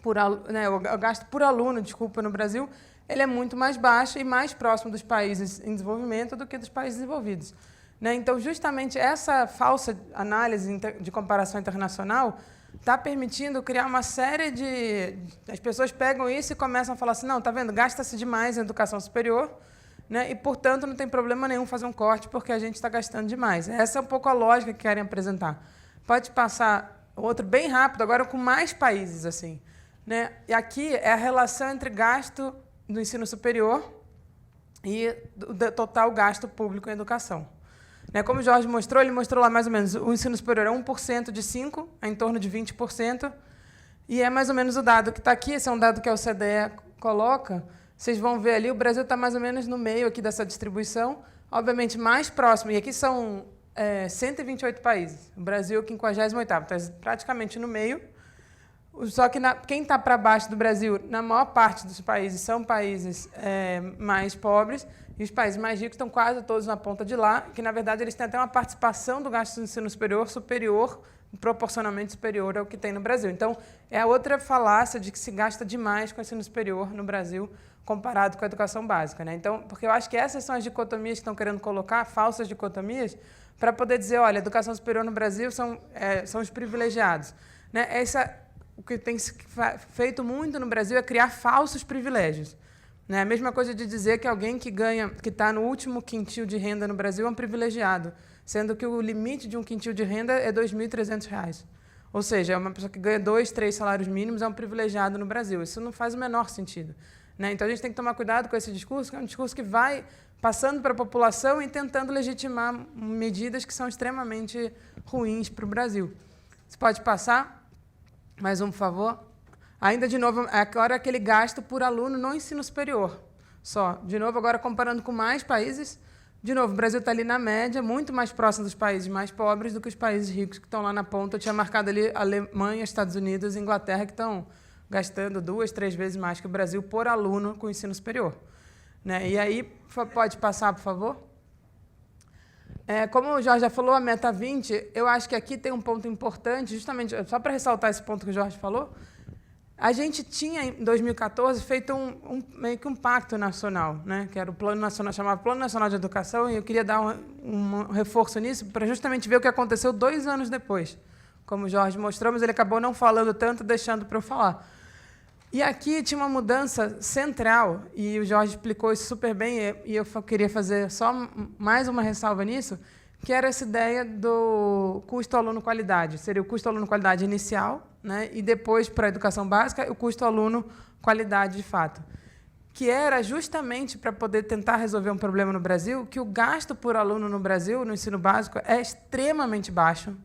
o gasto por aluno, desculpa, no Brasil? Ele é muito mais baixo e mais próximo dos países em desenvolvimento do que dos países desenvolvidos. Né? Então, justamente essa falsa análise de comparação internacional está permitindo criar uma série de... As pessoas pegam isso e começam a falar assim, não, está vendo, gasta-se demais em educação superior, né? E, portanto, não tem problema nenhum fazer um corte porque a gente está gastando demais. Essa é um pouco a lógica que querem apresentar. Pode passar outro bem rápido, agora com mais países. Assim, né? E aqui é a relação entre gasto do ensino superior e do total gasto público em educação. Né? Como o Jorge mostrou, ele mostrou lá mais ou menos, o ensino superior é 1% de 5%, é em torno de 20%, e é mais ou menos o dado que está aqui, esse é um dado que a OCDE coloca, vocês vão ver ali, o Brasil está mais ou menos no meio aqui dessa distribuição, obviamente mais próximo, e aqui são 128 países, o Brasil é o 58º, está praticamente no meio. Só que quem está para baixo do Brasil, na maior parte dos países, são países mais pobres, e os países mais ricos estão quase todos na ponta de lá, que, na verdade, eles têm até uma participação do gasto do ensino superior, proporcionalmente superior ao que tem no Brasil. Então, é a outra falácia de que se gasta demais com o ensino superior no Brasil, comparado com a educação básica. Né? Então, porque eu acho que essas são as dicotomias que estão querendo colocar, falsas dicotomias, para poder dizer, olha, a educação superior no Brasil são os privilegiados. Né? O que tem se feito muito no Brasil é criar falsos privilégios. Né? A mesma coisa de dizer que alguém que está no último quintil de renda no Brasil é um privilegiado, sendo que o limite de um quintil de renda é R$ 2.300. Ou seja, é uma pessoa que ganha 2, 3 salários mínimos é um privilegiado no Brasil. Isso não faz o menor sentido. Né? Então, a gente tem que tomar cuidado com esse discurso, que é um discurso que vai passando para a população e tentando legitimar medidas que são extremamente ruins para o Brasil. Você pode passar? Mais um, por favor. Ainda, de novo, agora aquele gasto por aluno no ensino superior. Só. De novo, agora comparando com mais países. De novo, o Brasil está ali na média, muito mais próximo dos países mais pobres do que os países ricos que estão lá na ponta. Eu tinha marcado ali Alemanha, Estados Unidos e Inglaterra, que estão gastando 2, 3 vezes mais que o Brasil por aluno com ensino superior. Né? E aí, pode passar, por favor? Como o Jorge já falou, a meta 20, eu acho que aqui tem um ponto importante, justamente, só para ressaltar esse ponto que o Jorge falou, a gente tinha, em 2014, feito meio que um pacto nacional, né, que era o Plano Nacional, chamava Plano Nacional de Educação, e eu queria dar um reforço nisso, para justamente ver o que aconteceu 2 anos depois. Como o Jorge mostrou, mas ele acabou não falando tanto, deixando para eu falar. E aqui tinha uma mudança central, e o Jorge explicou isso super bem, e eu queria fazer só mais uma ressalva nisso, que era essa ideia do custo aluno-qualidade. Seria o custo aluno-qualidade inicial, né, e depois, para a educação básica, o custo aluno-qualidade de fato. Que era justamente para poder tentar resolver um problema no Brasil, que o gasto por aluno no Brasil, no ensino básico, é extremamente baixo.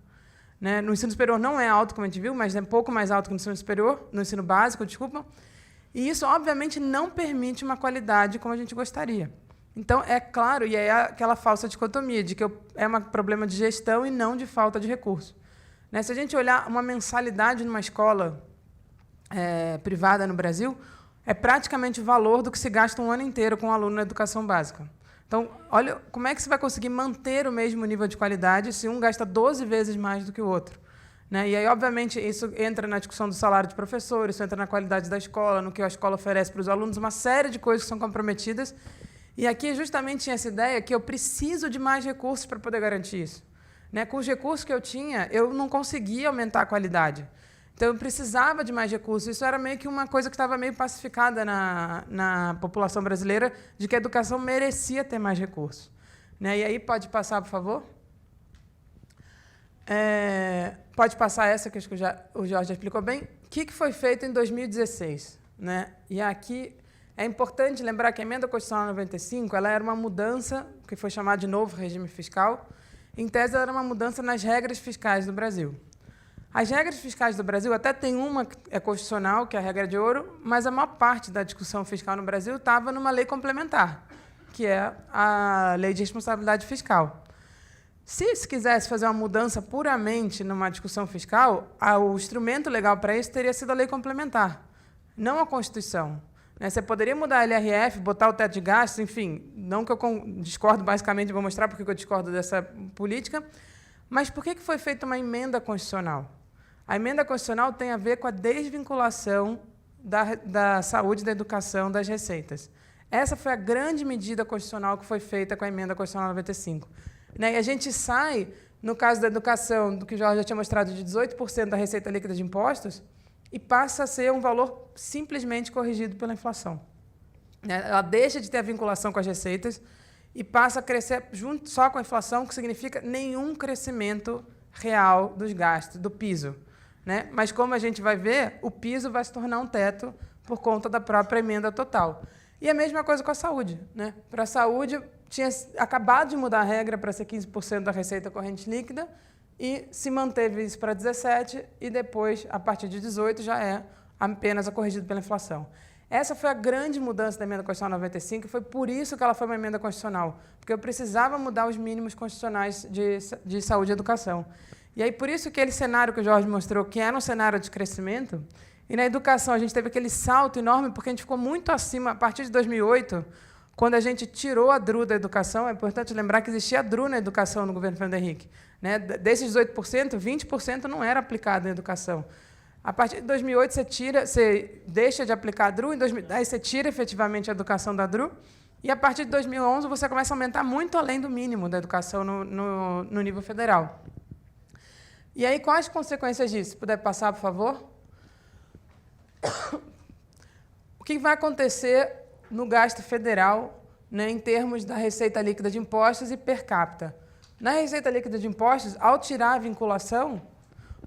Né? No ensino superior não é alto, como a gente viu, mas é um pouco mais alto que no ensino superior, no ensino básico, desculpa. E isso, obviamente, não permite uma qualidade como a gente gostaria. Então, é claro, e é aquela falsa dicotomia de que é um problema de gestão e não de falta de recurso. Né? Se a gente olhar uma mensalidade numa escola privada no Brasil, é praticamente o valor do que se gasta um ano inteiro com um aluno na educação básica. Então, olha como é que você vai conseguir manter o mesmo nível de qualidade se um gasta 12 vezes mais do que o outro. Né? E aí, obviamente, isso entra na discussão do salário de professores, isso entra na qualidade da escola, no que a escola oferece para os alunos, uma série de coisas que são comprometidas. E aqui, justamente, tinha essa ideia que eu preciso de mais recursos para poder garantir isso. Né? Com os recursos que eu tinha, eu não conseguia aumentar a qualidade. Então, eu precisava de mais recursos. Isso era meio que uma coisa que estava meio pacificada na população brasileira, de que a educação merecia ter mais recursos. Né? E aí, pode passar, por favor? Pode passar essa, que acho que o Jorge já explicou bem. O que foi feito em 2016? Né? E aqui é importante lembrar que a Emenda Constitucional 95 ela era uma mudança, que foi chamada de novo regime fiscal. Em tese, ela era uma mudança nas regras fiscais do Brasil. As regras fiscais do Brasil, até tem uma que é constitucional, que é a regra de ouro, mas a maior parte da discussão fiscal no Brasil estava numa lei complementar, que é a Lei de Responsabilidade Fiscal. Se quisesse fazer uma mudança puramente numa discussão fiscal, o instrumento legal para isso teria sido a lei complementar, não a Constituição. Você poderia mudar a LRF, botar o teto de gastos, enfim, não que eu discordo, basicamente, vou mostrar porque eu discordo dessa política, mas por que foi feita uma emenda constitucional? A emenda constitucional tem a ver com a desvinculação da saúde e da educação das receitas. Essa foi a grande medida constitucional que foi feita com a Emenda Constitucional 95. E a gente sai, no caso da educação, do que o Jorge já tinha mostrado, de 18% da receita líquida de impostos, e passa a ser um valor simplesmente corrigido pela inflação. Ela deixa de ter a vinculação com as receitas e passa a crescer junto só com a inflação, que significa nenhum crescimento real dos gastos, do piso. Mas, como a gente vai ver, o piso vai se tornar um teto por conta da própria emenda total. E a mesma coisa com a saúde. Para a saúde, tinha acabado de mudar a regra para ser 15% da receita corrente líquida e se manteve isso para 17% e depois, a partir de 18%, já é apenas corrigido pela inflação. Essa foi a grande mudança da Emenda Constitucional 95 e foi por isso que ela foi uma emenda constitucional, porque eu precisava mudar os mínimos constitucionais de saúde e educação. E aí, por isso, aquele cenário que o Jorge mostrou, que era um cenário de crescimento, e na educação a gente teve aquele salto enorme, porque a gente ficou muito acima, a partir de 2008, quando a gente tirou a DRU da educação. É importante lembrar que existia a DRU na educação no governo Fernando Henrique. Desses 18%, 20% não era aplicado na educação. A partir de 2008, você deixa de aplicar a DRU, em 2010 você tira efetivamente a educação da DRU, e a partir de 2011 você começa a aumentar muito além do mínimo da educação no nível federal. E aí, quais as consequências disso? Se puder passar, por favor. O que vai acontecer no gasto federal, em termos da receita líquida de impostos e per capita? Na receita líquida de impostos, ao tirar a vinculação,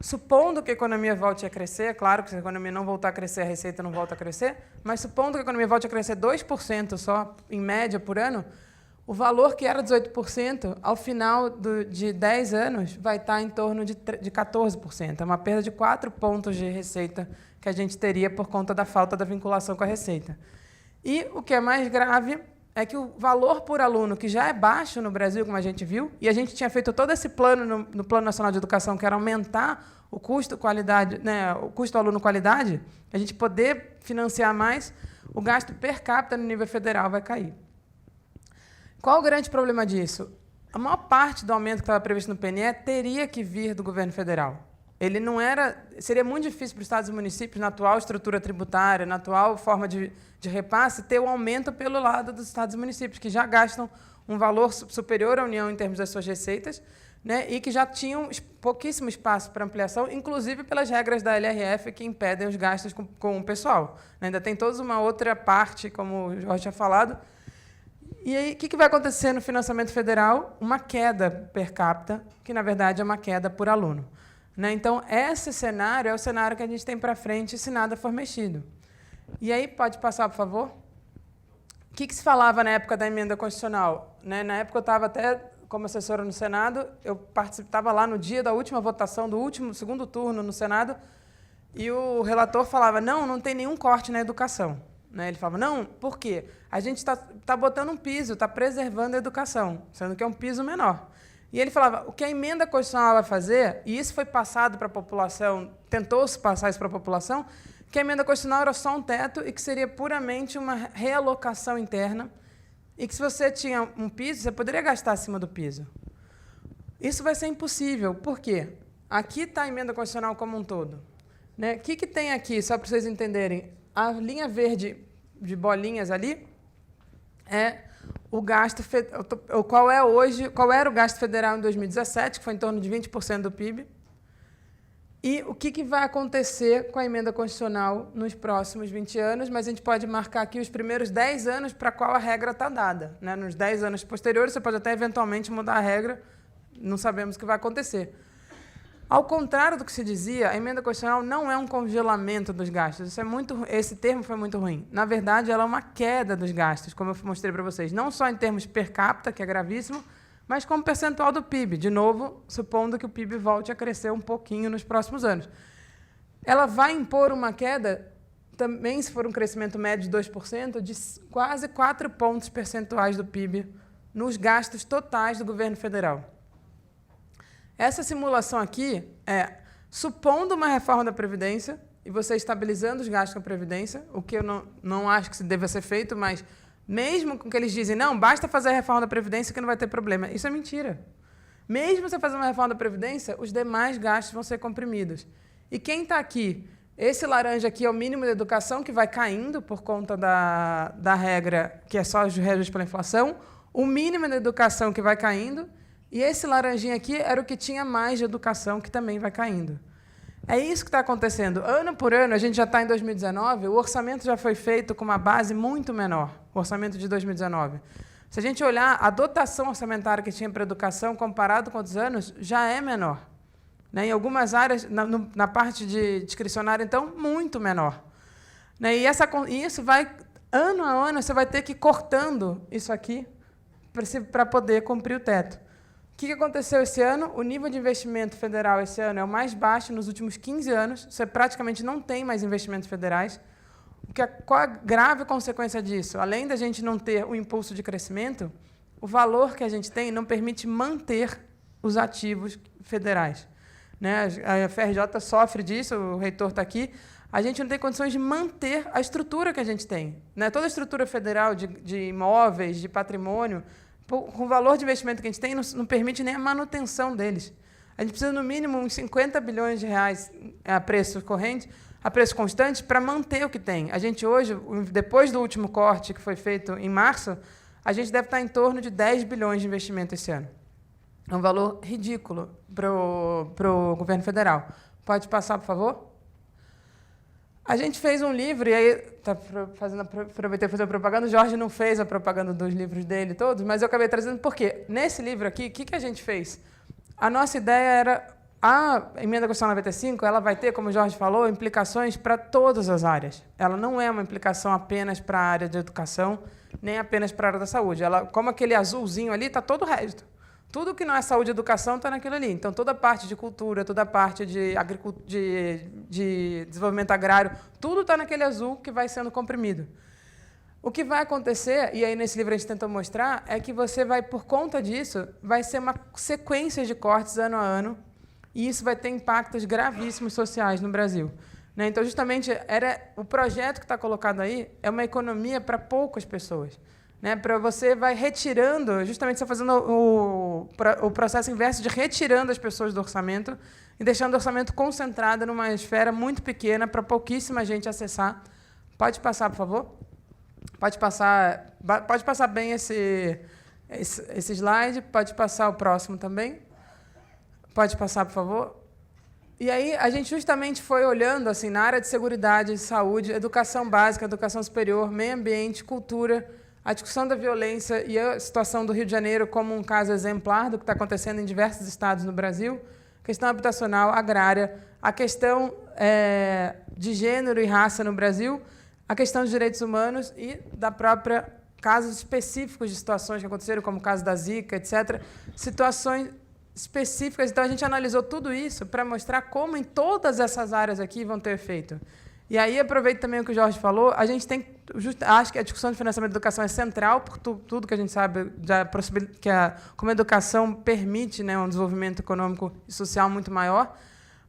supondo que a economia volte a crescer, é claro que se a economia não voltar a crescer, a receita não volta a crescer, mas supondo que a economia volte a crescer 2% só, em média, por ano, o valor que era 18%, ao final de 10 anos, vai estar em torno de 14%. É uma perda de 4 pontos de receita que a gente teria por conta da falta da vinculação com a receita. E o que é mais grave é que o valor por aluno, que já é baixo no Brasil, como a gente viu, e a gente tinha feito todo esse plano no Plano Nacional de Educação, que era aumentar o custo qualidade, o custo aluno-qualidade, a gente poder financiar mais, o gasto per capita no nível federal vai cair. Qual o grande problema disso? A maior parte do aumento que estava previsto no PNE teria que vir do governo federal. Ele não era, seria muito difícil para os estados e municípios, na atual estrutura tributária, na atual forma de repasse, ter um aumento pelo lado dos estados e municípios, que já gastam um valor superior à União em termos das suas receitas, e que já tinham pouquíssimo espaço para ampliação, inclusive pelas regras da LRF que impedem os gastos com o pessoal. Ainda tem toda uma outra parte, como o Jorge tinha falado. E aí, o que vai acontecer no financiamento federal? Uma queda per capita, que, na verdade, é uma queda por aluno. Então, esse cenário é o cenário que a gente tem para frente se nada for mexido. E aí, pode passar, por favor? O que se falava na época da emenda constitucional? Na época, eu estava até como assessora no Senado, eu participava lá no dia da última votação, do segundo turno no Senado, e o relator falava, não tem nenhum corte na educação. Ele falava, não, por quê? A gente está botando um piso, está preservando a educação, sendo que é um piso menor. E ele falava, o que a emenda constitucional vai fazer, e isso foi passado para a população, tentou-se passar isso para a população, que a emenda constitucional era só um teto e que seria puramente uma realocação interna, e que se você tinha um piso, você poderia gastar acima do piso. Isso vai ser impossível. Por quê? Aqui está a emenda constitucional como um todo. Né? O que tem aqui, só para vocês entenderem? A linha verde de bolinhas ali é o gasto, qual era o gasto federal em 2017, que foi em torno de 20% do PIB, e o que vai acontecer com a emenda constitucional nos próximos 20 anos, mas a gente pode marcar aqui os primeiros 10 anos para qual a regra está dada. Né? Nos 10 anos posteriores, você pode até eventualmente mudar a regra, não sabemos o que vai acontecer. Ao contrário do que se dizia, a emenda constitucional não é um congelamento dos gastos. Esse termo foi muito ruim. Na verdade, ela é uma queda dos gastos, como eu mostrei para vocês. Não só em termos per capita, que é gravíssimo, mas como percentual do PIB. De novo, supondo que o PIB volte a crescer um pouquinho nos próximos anos. Ela vai impor uma queda, também se for um crescimento médio de 2%, de quase 4 pontos percentuais do PIB nos gastos totais do governo federal. Essa simulação aqui é supondo uma reforma da Previdência e você estabilizando os gastos com a Previdência, o que eu não acho que deva ser feito, mas mesmo com que eles dizem, não, basta fazer a reforma da Previdência que não vai ter problema. Isso é mentira. Mesmo você fazer uma reforma da Previdência, os demais gastos vão ser comprimidos. E quem está aqui? Esse laranja aqui é o mínimo de educação, que vai caindo por conta da regra, que é só reajuste pela inflação, o mínimo de educação que vai caindo, e esse laranjinha aqui era o que tinha mais de educação, que também vai caindo. É isso que está acontecendo. Ano por ano, a gente já está em 2019, o orçamento já foi feito com uma base muito menor, o orçamento de 2019. Se a gente olhar a dotação orçamentária que tinha para a educação, comparado com outros anos, já é menor. Né? Em algumas áreas, na parte de discricionária, então, muito menor. Né? E isso vai, ano a ano, você vai ter que ir cortando isso aqui para poder cumprir o teto. O que aconteceu esse ano? O nível de investimento federal esse ano é o mais baixo nos últimos 15 anos. Você praticamente não tem mais investimentos federais. Qual a grave consequência disso? Além da gente não ter o impulso de crescimento, o valor que a gente tem não permite manter os ativos federais. Né? A FRJ sofre disso, o reitor está aqui. A gente não tem condições de manter a estrutura que a gente tem. Né? Toda a estrutura federal de imóveis, de patrimônio, com o valor de investimento que a gente tem, não permite nem a manutenção deles. A gente precisa, no mínimo, uns 50 bilhões de reais a preço corrente, a preço constante, para manter o que tem. A gente hoje, depois do último corte que foi feito em março, a gente deve estar em torno de 10 bilhões de investimento esse ano. É um valor ridículo para o governo federal. Pode passar, por favor? A gente fez um livro, e aí aproveitei para fazer a propaganda, o Jorge não fez a propaganda dos livros dele todos, mas eu acabei trazendo por quê? Nesse livro aqui, o que a gente fez? A nossa ideia era, a emenda constitucional 95, ela vai ter, como o Jorge falou, implicações para todas as áreas. Ela não é uma implicação apenas para a área de educação, nem apenas para a área da saúde. Ela, como aquele azulzinho ali, está todo o resto. Tudo que não é saúde e educação está naquilo ali. Então, toda a parte de cultura, toda a parte de desenvolvimento agrário, tudo está naquele azul que vai sendo comprimido. O que vai acontecer, e aí nesse livro a gente tentou mostrar, é que você vai, por conta disso, vai ser uma sequência de cortes ano a ano, e isso vai ter impactos gravíssimos sociais no Brasil. Né? Então, justamente, o projeto que está colocado aí é uma economia para poucas pessoas. Né, para você vai retirando, justamente você fazendo o processo inverso de retirando as pessoas do orçamento e deixando o orçamento concentrado numa esfera muito pequena para pouquíssima gente acessar. Pode passar, por favor? Pode passar bem esse slide, pode passar o próximo também. Pode passar, por favor? E aí a gente justamente foi olhando assim, na área de seguridade, saúde, educação básica, educação superior, meio ambiente, cultura, a discussão da violência e a situação do Rio de Janeiro como um caso exemplar do que está acontecendo em diversos estados no Brasil, questão habitacional, agrária, a questão de gênero e raça no Brasil, a questão dos direitos humanos e da própria casos específicos de situações que aconteceram, como o caso da Zika, etc. Situações específicas. Então, a gente analisou tudo isso para mostrar como em todas essas áreas aqui vão ter efeito. E aí, aproveito também o que o Jorge falou, a gente tem, acho que a discussão de financiamento da educação é central, por tudo que a gente sabe, como a educação permite, né, um desenvolvimento econômico e social muito maior,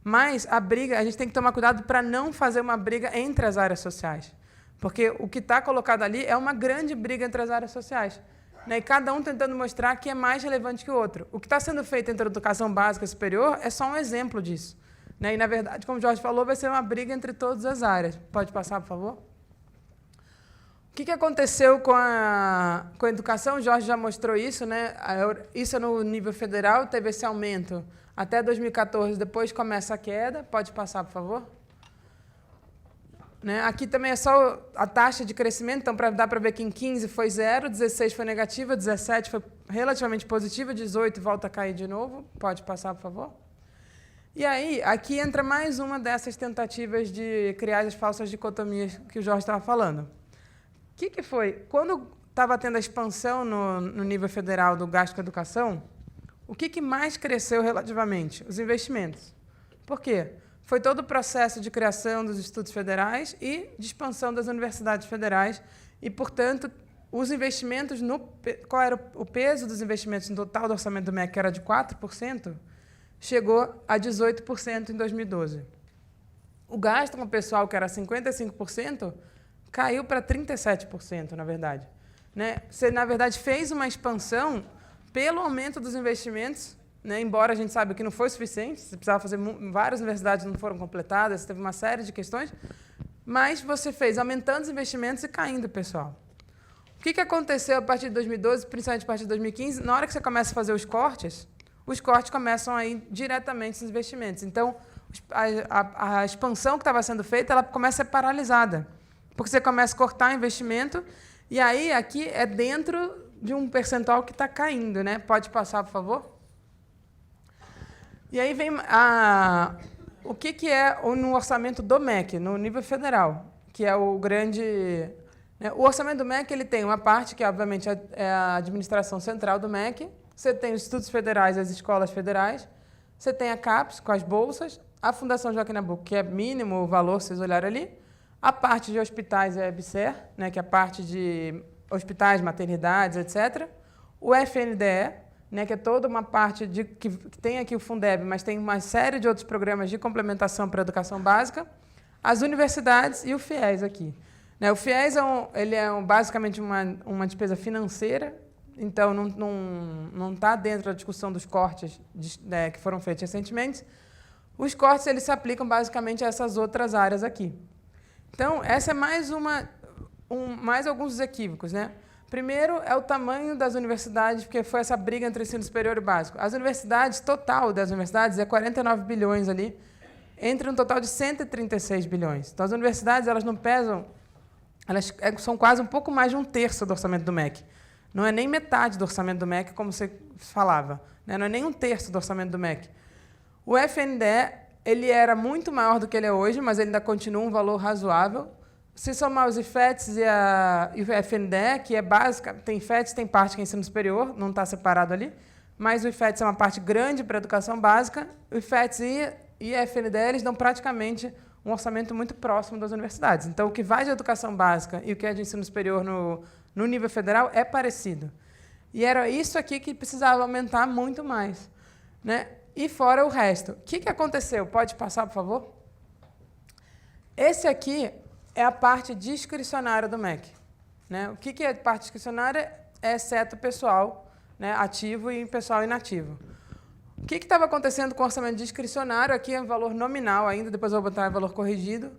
mas a gente tem que tomar cuidado para não fazer uma briga entre as áreas sociais, porque o que está colocado ali é uma grande briga entre as áreas sociais, né, e cada um tentando mostrar que é mais relevante que o outro. O que está sendo feito entre a educação básica e superior é só um exemplo disso. Né? E, na verdade, como o Jorge falou, vai ser uma briga entre todas as áreas. Pode passar, por favor? O que aconteceu com a educação? O Jorge já mostrou isso. Né? Isso é no nível federal, teve esse aumento até 2014, depois começa a queda. Pode passar, por favor? Né? Aqui também é só a taxa de crescimento, então dá para ver que em 15 foi 0, 16 foi negativa, 17 foi relativamente positiva, 18 volta a cair de novo. Pode passar, por favor? E aí, aqui entra mais uma dessas tentativas de criar as falsas dicotomias que o Jorge estava falando. O que foi? Quando estava tendo a expansão no nível federal do gasto com a educação, o que mais cresceu relativamente? Os investimentos. Por quê? Foi todo o processo de criação dos institutos federais e de expansão das universidades federais e, portanto, os investimentos, qual era o peso dos investimentos no total do orçamento do MEC, que era de 4%, chegou a 18% em 2012. O gasto com o pessoal, que era 55%, caiu para 37%, na verdade. Né? Você, na verdade, fez uma expansão pelo aumento dos investimentos, né? Embora a gente saiba que não foi suficiente, você precisava fazer várias universidades não foram completadas, teve uma série de questões, mas você fez aumentando os investimentos e caindo o pessoal. O que aconteceu a partir de 2012, principalmente a partir de 2015? Na hora que você começa a fazer os cortes começam a ir diretamente nos investimentos. Então, a expansão que estava sendo feita, ela começa a ser paralisada, porque você começa a cortar investimento, e aí aqui é dentro de um percentual que está caindo. Né? Pode passar, por favor? E aí vem o que é no orçamento do MEC, no nível federal, que é o grande... Né? O orçamento do MEC ele tem uma parte que, obviamente, é a administração central do MEC. Você tem os institutos federais, as escolas federais. Você tem a CAPES, com as bolsas. A Fundação Joaquim Nabuco, que é mínimo o valor, vocês olharem ali. A parte de hospitais é a EBSER, né, que é a parte de hospitais, maternidades, etc. O FNDE, né, que é toda uma parte que tem aqui o Fundeb, mas tem uma série de outros programas de complementação para a educação básica. As universidades e o FIES aqui. Né, o FIES ele é basicamente uma despesa financeira, então não está dentro da discussão dos cortes que foram feitos recentemente. Os cortes eles se aplicam basicamente a essas outras áreas aqui. Então, essa é mais alguns dos equívocos. Né? Primeiro é o tamanho das universidades, porque foi essa briga entre ensino superior e básico. As universidades, total das universidades, é 49 bilhões ali, entre um total de 136 bilhões. Então, as universidades elas não pesam, elas são quase um pouco mais de 1/3 do orçamento do MEC. Não é nem metade do orçamento do MEC, como você falava. Né? Não é nem 1/3 do orçamento do MEC. O FNDE ele era muito maior do que ele é hoje, mas ele ainda continua um valor razoável. Se somar os IFETs e o FNDE, que é básica, tem IFETs, tem parte que é ensino superior, não está separado ali, mas o IFETs é uma parte grande para a educação básica. O IFETs e a FNDE eles dão praticamente um orçamento muito próximo das universidades. Então, o que vai de educação básica e o que é de ensino superior no nível federal é parecido. E era isso aqui que precisava aumentar muito mais. Né? E fora o resto. O que aconteceu? Pode passar, por favor? Esse aqui é a parte discricionária do MEC. Né? O que é a parte discricionária? É exceto pessoal, né, ativo e pessoal inativo. O que estava acontecendo com o orçamento discricionário? Aqui é um valor nominal ainda, depois eu vou botar o valor corrigido.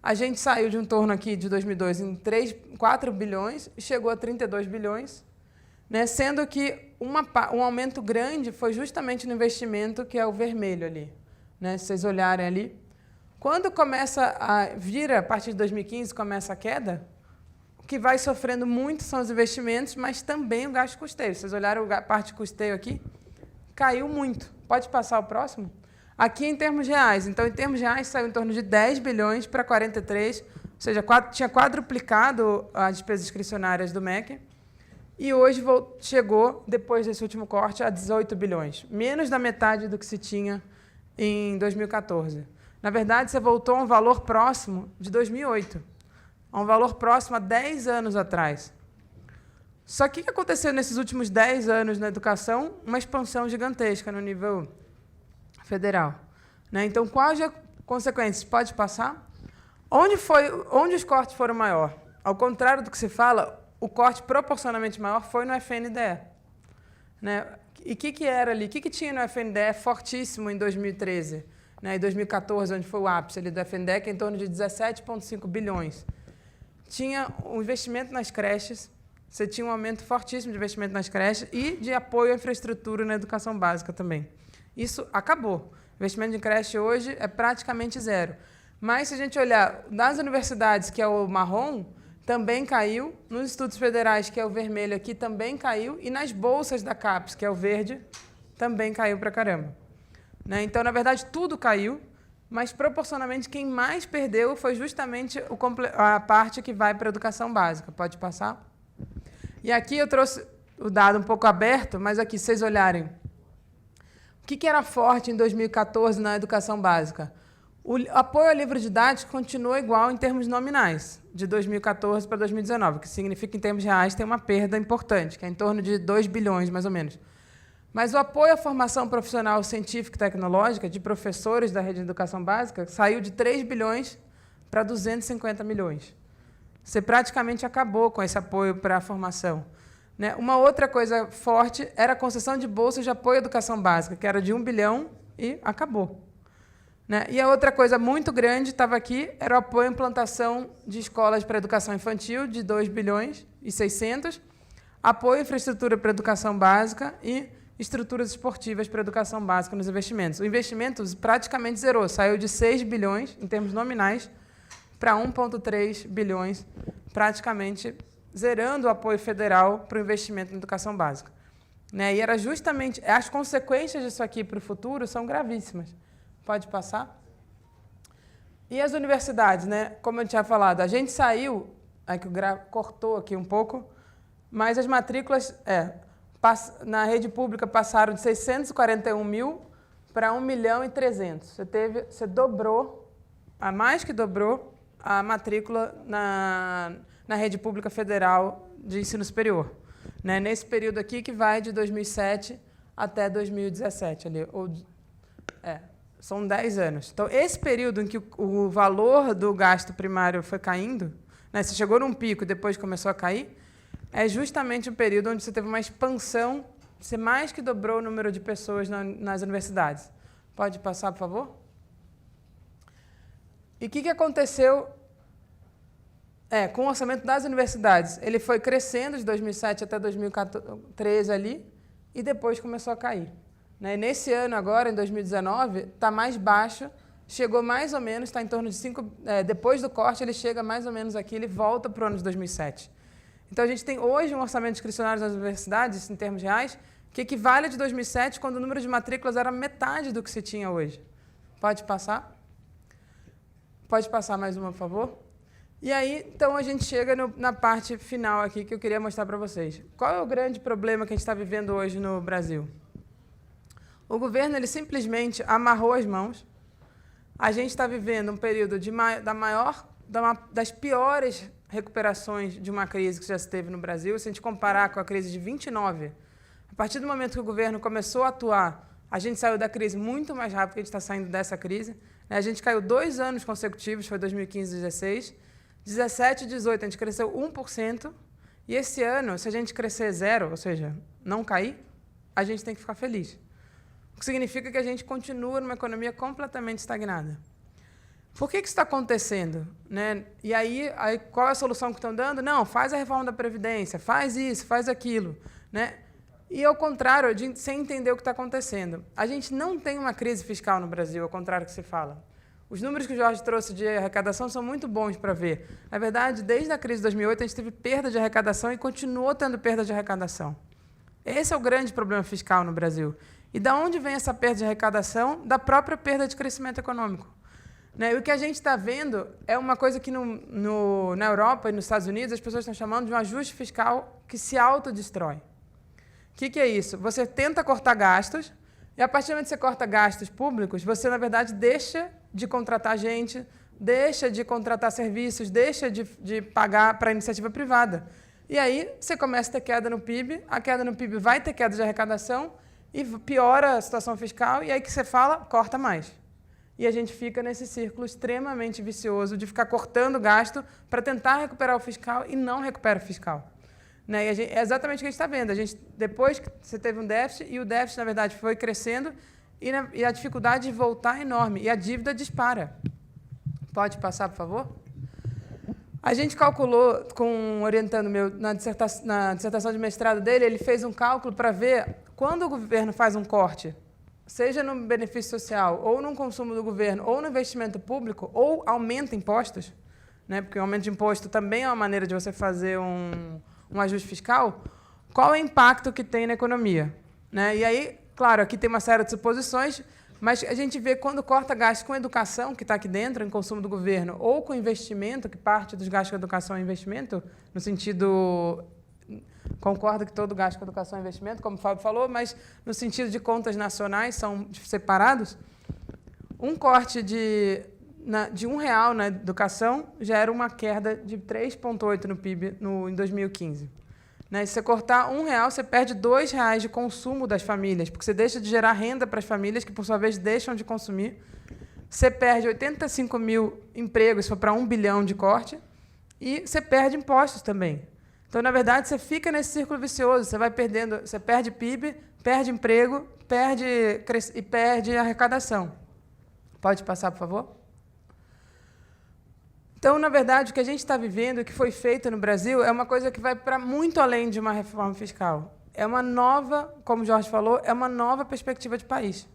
A gente saiu de um torno aqui de 2002 em 4 bilhões e chegou a 32 bilhões, né, sendo que um aumento grande foi justamente no investimento, que é o vermelho ali. Né, se vocês olharem ali. Quando começa a partir de 2015, começa a queda, o que vai sofrendo muito são os investimentos, mas também o gasto custeio. Vocês olharam a parte de custeio aqui? Caiu muito. Pode passar o próximo? Aqui em termos reais. Então, em termos reais, saiu em torno de 10 bilhões para 43, ou seja, tinha quadruplicado as despesas discricionárias do MEC, e hoje chegou, depois desse último corte, a 18 bilhões, menos da metade do que se tinha em 2014. Na verdade, você voltou a um valor próximo de 2008, a um valor próximo a 10 anos atrás. Só que o que aconteceu nesses últimos 10 anos na educação? Uma expansão gigantesca no nível federal. Né? Então, quais as consequências? Pode passar? Onde os cortes foram maior? Ao contrário do que se fala, o corte proporcionalmente maior foi no FNDE. Né? E o que era ali? O que tinha no FNDE fortíssimo em 2013? Né? Em 2014, onde foi o ápice ali do FNDE, que é em torno de 17,5 bilhões. Tinha o investimento nas creches, você tinha um aumento fortíssimo de investimento nas creches e de apoio à infraestrutura na educação básica também. Isso acabou. O investimento em creche hoje é praticamente zero. Mas, se a gente olhar nas universidades, que é o marrom, também caiu. Nos institutos federais, que é o vermelho aqui, também caiu. E nas bolsas da CAPES, que é o verde, também caiu pra caramba. Né? Então, na verdade, tudo caiu, mas, proporcionalmente, quem mais perdeu foi justamente a parte que vai para a educação básica. Pode passar? E aqui eu trouxe o dado um pouco aberto, mas aqui, se vocês olharem, o que era forte em 2014 na educação básica? O apoio ao livro didático continua igual em termos nominais, de 2014 para 2019, o que significa que, em termos reais, tem uma perda importante, que é em torno de 2 bilhões, mais ou menos. Mas o apoio à formação profissional científica e tecnológica de professores da rede de educação básica saiu de 3 bilhões para 250 milhões. Você praticamente acabou com esse apoio para a formação. Né? Uma outra coisa forte era a concessão de bolsas de apoio à educação básica, que era de 1 bilhão e acabou. Né? E a outra coisa muito grande, estava aqui, era o apoio à implantação de escolas para educação infantil, de 2 bilhões e 600, apoio à infraestrutura para educação básica e estruturas esportivas para educação básica nos investimentos. O investimento praticamente zerou, saiu de 6 bilhões, em termos nominais, para 1,3 bilhões, praticamente zerando o apoio federal para o investimento na educação básica. Né? E era justamente... As consequências disso aqui para o futuro são gravíssimas. Pode passar? E as universidades, né? Como eu tinha falado, a gente saiu... Aqui cortou aqui um pouco, mas as matrículas na rede pública passaram de 641 mil para 1 milhão e 300. Você dobrou, a mais que dobrou, a matrícula na rede pública federal de ensino superior. Né? Nesse período aqui, que vai de 2007 até 2017. Ali, são 10 anos. Então, esse período em que o valor do gasto primário foi caindo, né, você chegou num pico e depois começou a cair, é justamente o período onde você teve uma expansão, você mais que dobrou o número de pessoas nas universidades. Pode passar, por favor? E o que aconteceu com o orçamento das universidades? Ele foi crescendo de 2007 até 2013 ali, e depois começou a cair. Né? Nesse ano agora, em 2019, está mais baixo, chegou mais ou menos, está em torno de 5... depois do corte, ele chega mais ou menos aqui, ele volta para o ano de 2007. Então, a gente tem hoje um orçamento discricionário nas universidades, em termos reais, que equivale a de 2007, quando o número de matrículas era metade do que se tinha hoje. Pode passar? Pode passar mais uma, por favor? E aí, então, a gente chega na parte final aqui que eu queria mostrar para vocês. Qual é o grande problema que a gente está vivendo hoje no Brasil? O governo ele simplesmente amarrou as mãos. A gente está vivendo um período das piores recuperações de uma crise que já se teve no Brasil. Se a gente comparar com a crise de 29, a partir do momento que o governo começou a atuar, a gente saiu da crise muito mais rápido que a gente está saindo dessa crise. A gente caiu 2 anos consecutivos, foi 2015 e 2016. 17 e 18, a gente cresceu 1%. E esse ano, se a gente crescer 0, ou seja, não cair, a gente tem que ficar feliz. O que significa que a gente continua numa economia completamente estagnada. Por que isso está acontecendo? Né? E aí, qual é a solução que estão dando? Não, faz a reforma da Previdência, faz isso, faz aquilo. Né? E, ao contrário, sem entender o que está acontecendo. A gente não tem uma crise fiscal no Brasil, ao contrário do que se fala. Os números que o Jorge trouxe de arrecadação são muito bons para ver. Na verdade, desde a crise de 2008, a gente teve perda de arrecadação e continuou tendo perda de arrecadação. Esse é o grande problema fiscal no Brasil. E de onde vem essa perda de arrecadação? Da própria perda de crescimento econômico. Né? E o que a gente está vendo é uma coisa que na Europa e nos Estados Unidos as pessoas estão chamando de um ajuste fiscal que se autodestrói. O que é isso? Você tenta cortar gastos, e a partir do momento que você corta gastos públicos, você, na verdade, deixa de contratar gente, deixa de contratar serviços, deixa de pagar para a iniciativa privada. E aí você começa a ter queda no PIB, a queda no PIB vai ter queda de arrecadação e piora a situação fiscal, e aí que você fala, corta mais. E a gente fica nesse círculo extremamente vicioso de ficar cortando gasto para tentar recuperar o fiscal e não recupera o fiscal. Né? E é exatamente o que a gente está vendo. Depois que você teve um déficit, e o déficit, na verdade, foi crescendo, e a dificuldade de voltar é enorme, e a dívida dispara. Pode passar, por favor? A gente calculou, com um orientando meu, na dissertação de mestrado dele, ele fez um cálculo para ver quando o governo faz um corte, seja no benefício social, ou no consumo do governo, ou no investimento público, ou aumenta impostos, né, porque o aumento de imposto também é uma maneira de você fazer um ajuste fiscal, qual é o impacto que tem na economia? Né? E aí, claro, aqui tem uma série de suposições, mas a gente vê quando corta gastos com educação, que está aqui dentro, em consumo do governo, ou com investimento, que parte dos gastos com educação é investimento, no sentido... Concordo que todo gasto com educação é investimento, como o Fábio falou, mas no sentido de contas nacionais, são separados. Um corte de R$1 na educação gera uma queda de 3,8 no PIB em 2015. Né? Se você cortar R$1, você perde R$2 de consumo das famílias, porque você deixa de gerar renda para as famílias, que, por sua vez, deixam de consumir. Você perde 85 mil empregos, se for para 1 bilhão de corte, e você perde impostos também. Então, na verdade, você fica nesse círculo vicioso, você vai perdendo, você perde PIB, perde emprego, perde arrecadação. Pode passar, por favor? Então, na verdade, o que a gente está vivendo, o que foi feito no Brasil, é uma coisa que vai para muito além de uma reforma fiscal. É uma nova, como o Jorge falou, é uma nova perspectiva de país.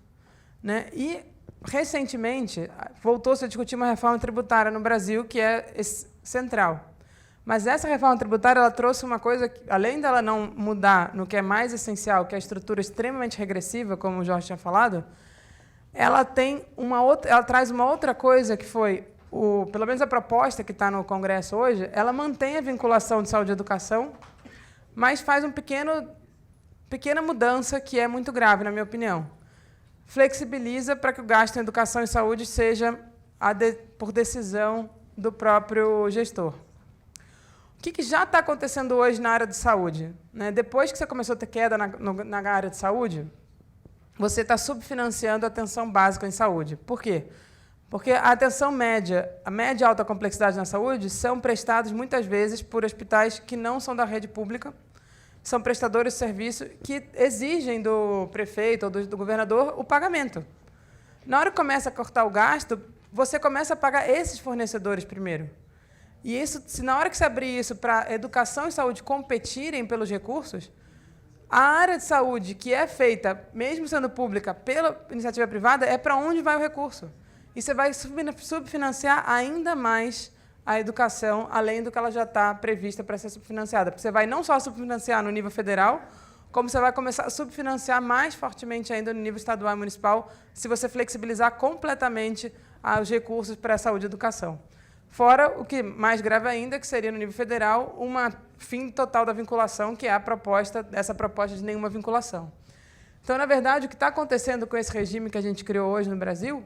Né? E, recentemente, voltou-se a discutir uma reforma tributária no Brasil, que é central. Mas essa reforma tributária ela trouxe uma coisa que, além dela não mudar no que é mais essencial, que é a estrutura extremamente regressiva, como o Jorge tinha falado, ela traz uma outra coisa que foi, pelo menos a proposta que está no Congresso hoje, ela mantém a vinculação de saúde e educação, mas faz uma pequena mudança que é muito grave, na minha opinião. Flexibiliza para que o gasto em educação e saúde seja por decisão do próprio gestor. O que já está acontecendo hoje na área de saúde? Né? Depois que você começou a ter queda na área de saúde, você está subfinanciando a atenção básica em saúde. Por quê? Porque a atenção média, a média e alta complexidade na saúde, são prestados muitas vezes por hospitais que não são da rede pública, são prestadores de serviço que exigem do prefeito ou do governador o pagamento. Na hora que começa a cortar o gasto, você começa a pagar esses fornecedores primeiro. E isso, se na hora que você abrir isso para educação e saúde competirem pelos recursos, a área de saúde que é feita, mesmo sendo pública, pela iniciativa privada, é para onde vai o recurso. E você vai subfinanciar ainda mais a educação, além do que ela já está prevista para ser subfinanciada. Porque você vai não só subfinanciar no nível federal, como você vai começar a subfinanciar mais fortemente ainda no nível estadual e municipal, se você flexibilizar completamente os recursos para a saúde e educação. Fora o que mais grave ainda, que seria no nível federal, fim total da vinculação, que é essa proposta de nenhuma vinculação. Então, na verdade, o que está acontecendo com esse regime que a gente criou hoje no Brasil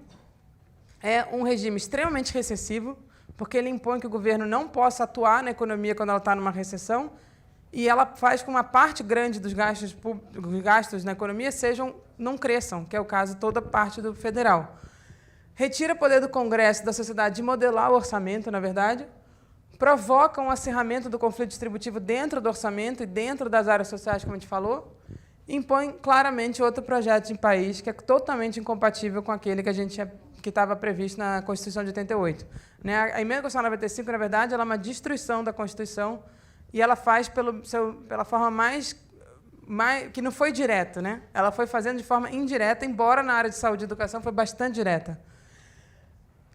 é um regime extremamente recessivo, porque ele impõe que o governo não possa atuar na economia quando ela está numa recessão, e ela faz com que uma parte grande dos gastos na economia não cresçam, que é o caso de toda parte do federal. Retira poder do Congresso e da sociedade de modelar o orçamento, na verdade, provoca um acirramento do conflito distributivo dentro do orçamento e dentro das áreas sociais, como a gente falou, e impõe claramente outro projeto de país que é totalmente incompatível com aquele que estava previsto na Constituição de 88. Né? A emenda constitucional 95, na verdade, ela é uma destruição da Constituição e ela faz pela forma mais que não foi direta. Né? Ela foi fazendo de forma indireta, embora na área de saúde e educação foi bastante direta.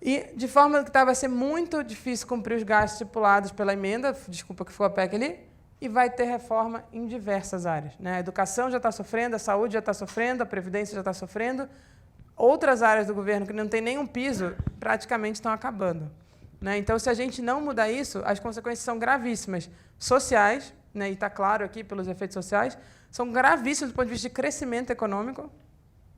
E, de forma que vai ser muito difícil cumprir os gastos estipulados pela emenda, desculpa que ficou a PEC ali, e vai ter reforma em diversas áreas. Né? A educação já está sofrendo, a saúde já está sofrendo, a previdência já está sofrendo, outras áreas do governo que não tem nenhum piso praticamente estão acabando. Né? Então, se a gente não mudar isso, as consequências são gravíssimas. Sociais, né, e está claro aqui pelos efeitos sociais, são gravíssimos do ponto de vista de crescimento econômico,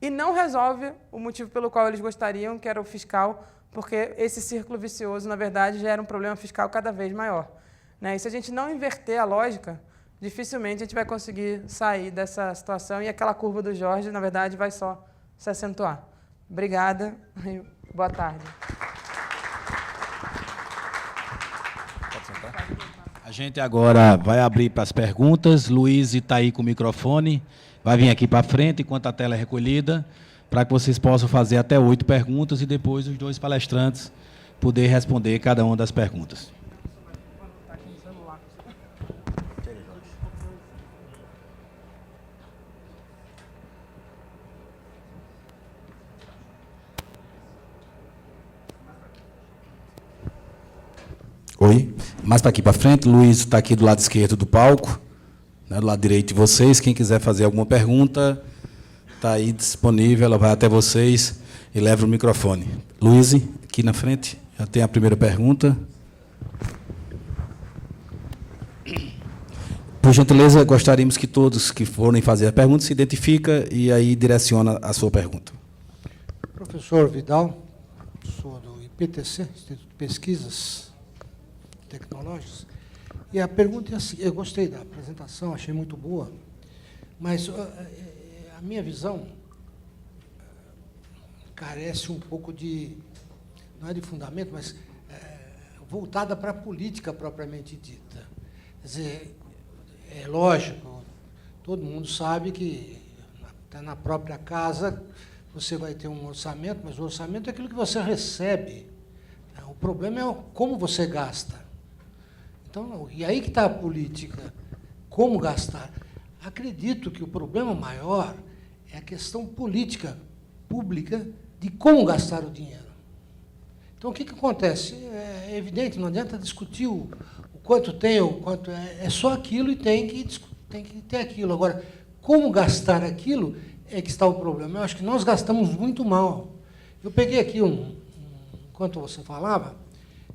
e não resolve o motivo pelo qual eles gostariam, que era o fiscal, porque esse círculo vicioso, na verdade, gera um problema fiscal cada vez maior. Né? E se a gente não inverter a lógica, dificilmente a gente vai conseguir sair dessa situação e aquela curva do Jorge, na verdade, vai só se acentuar. Obrigada e boa tarde. A gente agora vai abrir para as perguntas. Luiz está aí com o microfone. Vai vir aqui para frente enquanto a tela é recolhida, para que vocês possam fazer até 8 perguntas e depois os 2 palestrantes poder responder cada uma das perguntas. Oi. Mais para aqui para frente, Luiz está aqui do lado esquerdo do palco, né, do lado direito de vocês. Quem quiser fazer alguma pergunta, está aí disponível, ela vai até vocês e leva o microfone. Luiz, aqui na frente, já tem a primeira pergunta. Por gentileza, gostaríamos que todos que forem fazer a pergunta se identifiquem e aí direciona a sua pergunta. Professor Vidal, sou do IPTC, Instituto de Pesquisas Tecnológicas, e a pergunta é assim, eu gostei da apresentação, achei muito boa, mas a minha visão carece um pouco de, não é de fundamento, mas voltada para a política propriamente dita. Quer dizer, é lógico, todo mundo sabe que até na própria casa você vai ter um orçamento, mas o orçamento é aquilo que você recebe. O problema é como você gasta. Então, e aí que está a política, como gastar. Acredito que o problema maior é a questão política, pública, de como gastar o dinheiro. Então, o que acontece? É evidente, não adianta discutir o quanto tem, o quanto é só aquilo e tem que ter aquilo. Agora, como gastar aquilo é que está o problema. Eu acho que nós gastamos muito mal. Eu peguei aqui enquanto você falava,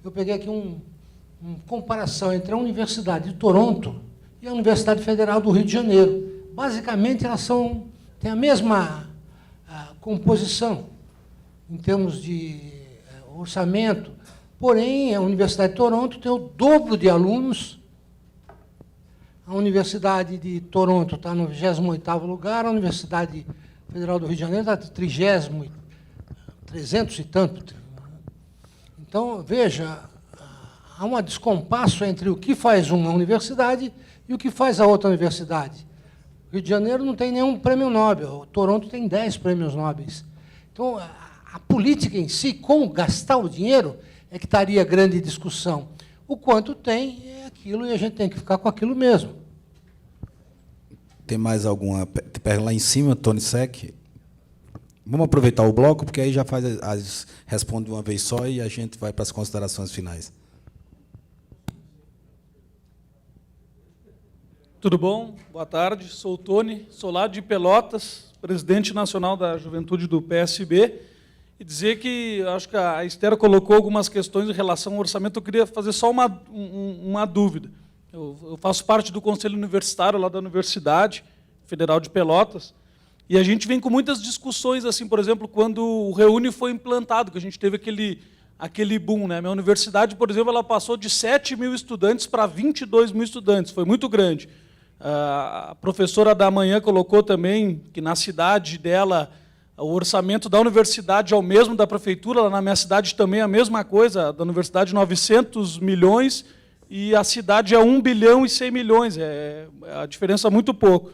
eu peguei aqui uma comparação entre a Universidade de Toronto e a Universidade Federal do Rio de Janeiro. Basicamente, elas têm a mesma composição em termos de orçamento, porém, a Universidade de Toronto tem o dobro de alunos, a Universidade de Toronto está no 28º lugar, a Universidade Federal do Rio de Janeiro está no 30º, 300 e tanto. Então, veja, há um descompasso entre o que faz uma universidade e o que faz a outra universidade. O Rio de Janeiro não tem nenhum prêmio Nobel, o Toronto tem 10 prêmios Nobel. Então, a política em si, como gastar o dinheiro, é que estaria grande discussão. O quanto tem é aquilo e a gente tem que ficar com aquilo mesmo. Tem mais alguma pergunta lá em cima, Tony Sec? Vamos aproveitar o bloco, porque aí já responde de uma vez só e a gente vai para as considerações finais. Tudo bom? Boa tarde. Sou o Tony, sou lá de Pelotas, presidente nacional da Juventude do PSB, e dizer que acho que a Esther colocou algumas questões em relação ao orçamento. Eu queria fazer só uma dúvida. Eu faço parte do Conselho Universitário lá da Universidade Federal de Pelotas, e a gente vem com muitas discussões, assim, por exemplo, quando o Reúne foi implantado, que a gente teve aquele boom, né? Minha universidade, por exemplo, ela passou de 7 mil estudantes para 22 mil estudantes, foi muito grande. A professora da manhã colocou também que na cidade dela o orçamento da universidade é o mesmo da prefeitura, lá na minha cidade também é a mesma coisa, da universidade 900 milhões e a cidade é 1 bilhão e 100 milhões, a diferença é muito pouco.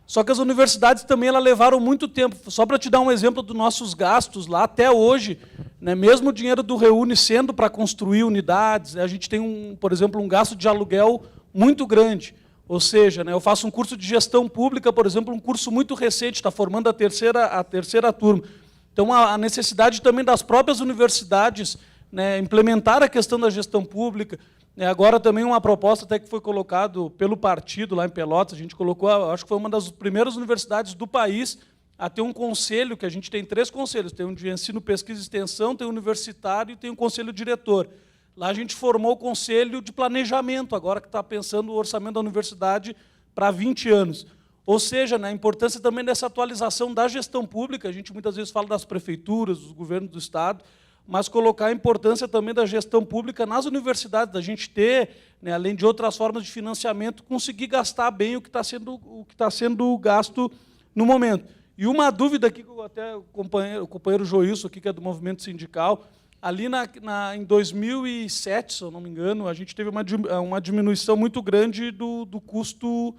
Só que as universidades também elas levaram muito tempo. Só para te dar um exemplo dos nossos gastos lá, até hoje, né, mesmo o dinheiro do Reúne sendo para construir unidades, a gente tem, por exemplo, um gasto de aluguel muito grande. Ou seja, né, eu faço um curso de gestão pública, por exemplo, um curso muito recente, está formando a terceira turma. Então, a necessidade também das próprias universidades, né, implementar a questão da gestão pública. Agora também uma proposta até que foi colocado pelo partido lá em Pelotas, a gente colocou, acho que foi uma das primeiras universidades do país a ter um conselho, que a gente tem 3 conselhos, tem um de ensino, pesquisa e extensão, tem um universitário e tem um conselho diretor. Lá a gente formou o conselho de planejamento, agora que está pensando o orçamento da universidade para 20 anos. Ou seja, né, a importância também dessa atualização da gestão pública, a gente muitas vezes fala das prefeituras, dos governos do Estado, mas colocar a importância também da gestão pública nas universidades, da gente ter, né, além de outras formas de financiamento, conseguir gastar bem o que está sendo gasto no momento. E uma dúvida aqui, que até o companheiro Joilson, aqui, que é do movimento sindical, ali em 2007, se eu não me engano, a gente teve uma diminuição muito grande do custo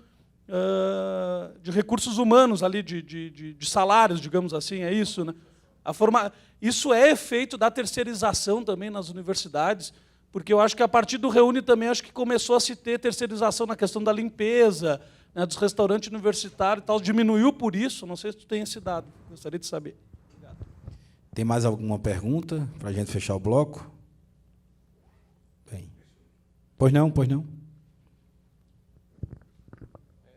de recursos humanos, ali, de salários, digamos assim, é isso, né? Isso é efeito da terceirização também nas universidades, porque eu acho que a partir do Reúne também acho que começou a se ter terceirização na questão da limpeza, né, dos restaurantes universitários e tal, diminuiu por isso, não sei se tu tem esse dado, gostaria de saber. Obrigado. Tem mais alguma pergunta para a gente fechar o bloco? Bem. Pois não, pois não.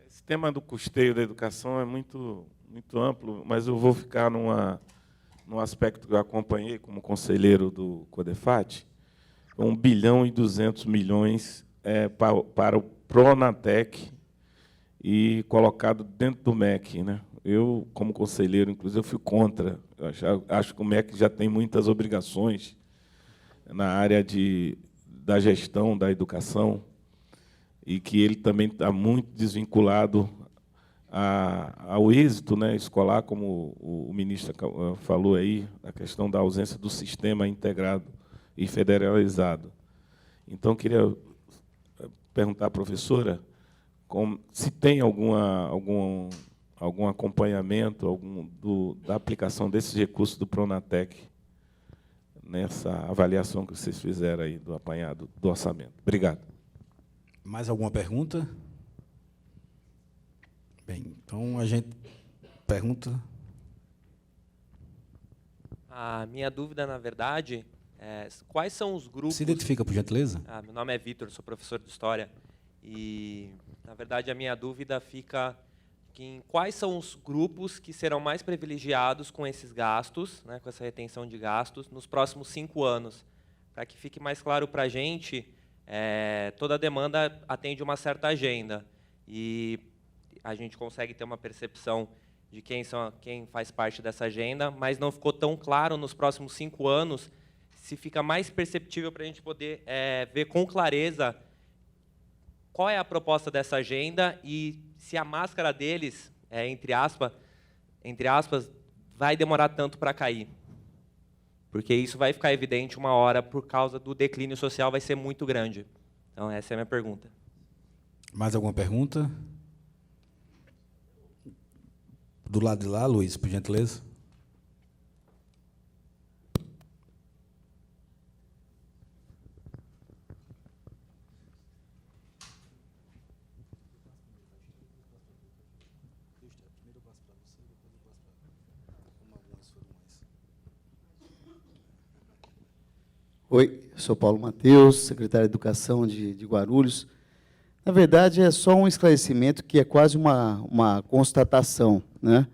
Esse tema do custeio da educação é muito amplo, mas eu vou ficar num aspecto que eu acompanhei como conselheiro do CODEFAT, 1 bilhão e 200 milhões para o Pronatec e colocado dentro do MEC, né? Eu, como conselheiro, inclusive, eu fui contra. Eu acho que o MEC já tem muitas obrigações na área da gestão da educação e que ele também está muito desvinculado ao êxito, né, escolar, como o ministro falou aí, a questão da ausência do sistema integrado e federalizado. Então, queria perguntar à professora se tem algum acompanhamento da aplicação desses recursos do Pronatec nessa avaliação que vocês fizeram aí do apanhado do orçamento. Obrigado. Mais alguma pergunta? Bem, então a gente pergunta. A minha dúvida, na verdade, é quais são os grupos... Se identifica, por gentileza. Meu nome é Vitor, sou professor de História. E, na verdade, a minha dúvida fica em quais são os grupos que serão mais privilegiados com esses gastos, né, com essa retenção de gastos, nos próximos 5 anos. Para que fique mais claro para a gente, toda demanda atende uma certa agenda. E a gente consegue ter uma percepção de quem faz parte dessa agenda, mas não ficou tão claro nos próximos 5 anos se fica mais perceptível para a gente poder ver com clareza qual é a proposta dessa agenda e se a máscara deles, entre aspas, vai demorar tanto para cair. Porque isso vai ficar evidente uma hora por causa do declínio social, vai ser muito grande. Então, essa é a minha pergunta. Mais alguma pergunta? Do lado de lá, Luiz, por gentileza. Oi, sou Paulo Mateus, secretário de Educação de Guarulhos. Na verdade, é só um esclarecimento que é quase uma constatação, né?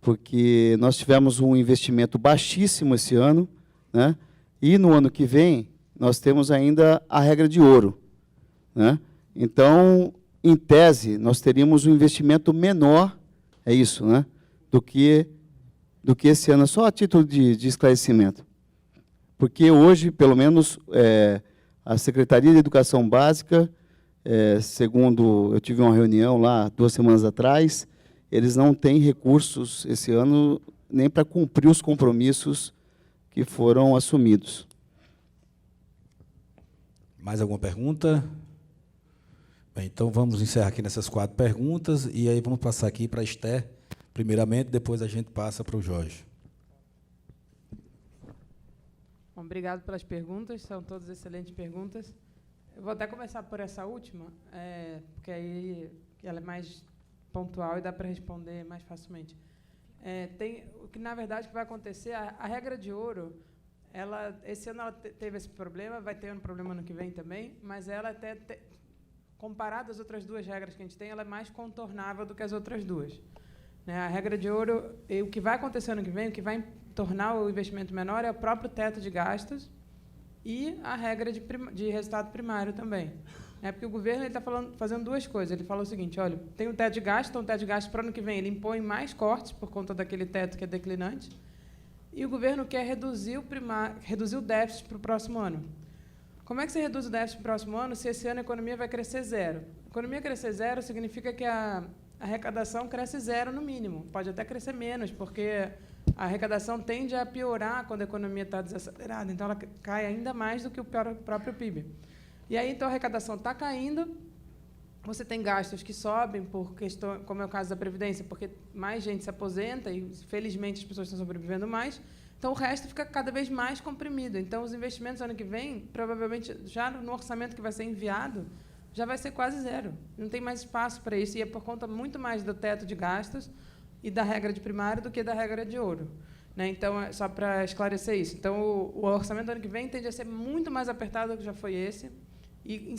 Porque nós tivemos um investimento baixíssimo esse ano, né? E no ano que vem nós temos ainda a regra de ouro, né? Então, em tese, nós teríamos um investimento menor, é isso, né? Do que esse ano, só a título de esclarecimento. Porque hoje, pelo menos, a Secretaria de Educação Básica, segundo eu tive uma reunião lá 2 semanas atrás, eles não têm recursos esse ano nem para cumprir os compromissos que foram assumidos. Mais alguma pergunta? Bem, então vamos encerrar aqui nessas 4 perguntas e aí vamos passar aqui para a Esther, primeiramente, depois a gente passa para o Jorge. Bom, obrigado pelas perguntas, são todas excelentes perguntas. Eu vou até começar por essa última, porque aí ela é mais pontual e dá para responder mais facilmente. O que, na verdade, que vai acontecer, a regra de ouro, esse ano ela teve esse problema, vai ter um problema ano que vem também, mas ela comparada às outras 2 regras que a gente tem, ela é mais contornável do que as outras 2. A regra de ouro, o que vai acontecer ano que vem, o que vai tornar o investimento menor é o próprio teto de gastos, e a regra de resultado primário também. Porque o governo está fazendo duas coisas. Ele falou o seguinte, olha, tem um teto de gasto, então o teto de gasto para o ano que vem ele impõe mais cortes por conta daquele teto que é declinante, e o governo quer reduzir o déficit para o próximo ano. Como é que você reduz o déficit para o próximo ano se esse ano a economia vai crescer zero? A economia crescer zero significa que a arrecadação cresce zero no mínimo. Pode até crescer menos, porque a arrecadação tende a piorar quando a economia está desacelerada. Então, ela cai ainda mais do que o próprio PIB. E aí, então, a arrecadação está caindo, você tem gastos que sobem, por questão, como é o caso da Previdência, porque mais gente se aposenta e, felizmente, as pessoas estão sobrevivendo mais. Então, o resto fica cada vez mais comprimido. Então, os investimentos, ano que vem, provavelmente, já no orçamento que vai ser enviado, já vai ser quase zero. Não tem mais espaço para isso, e é por conta muito mais do teto de gastos e da regra de primário do que da regra de ouro. Então, é só para esclarecer isso. Então, o orçamento do ano que vem tende a ser muito mais apertado do que já foi esse, e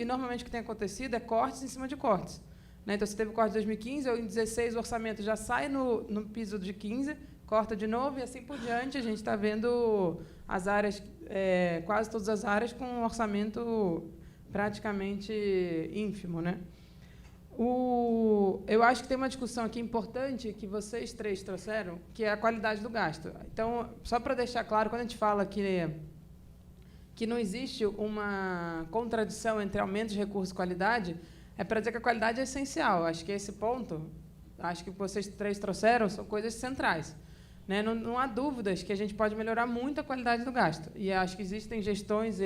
normalmente o que tem acontecido é cortes em cima de cortes. Então, se teve o corte de 2015, ou em 2016 o orçamento já sai no piso de 15, corta de novo, e assim por diante. A gente está vendo as áreas, quase todas as áreas, com um orçamento praticamente ínfimo. Eu acho que tem uma discussão aqui importante que vocês três trouxeram, que é a qualidade do gasto. Então, só para deixar claro, quando a gente fala que não existe uma contradição entre aumento de recursos e qualidade, é para dizer que a qualidade é essencial. Acho que esse ponto, acho que vocês três trouxeram, são coisas centrais. Não há dúvidas que a gente pode melhorar muito a qualidade do gasto. E acho que existem gestões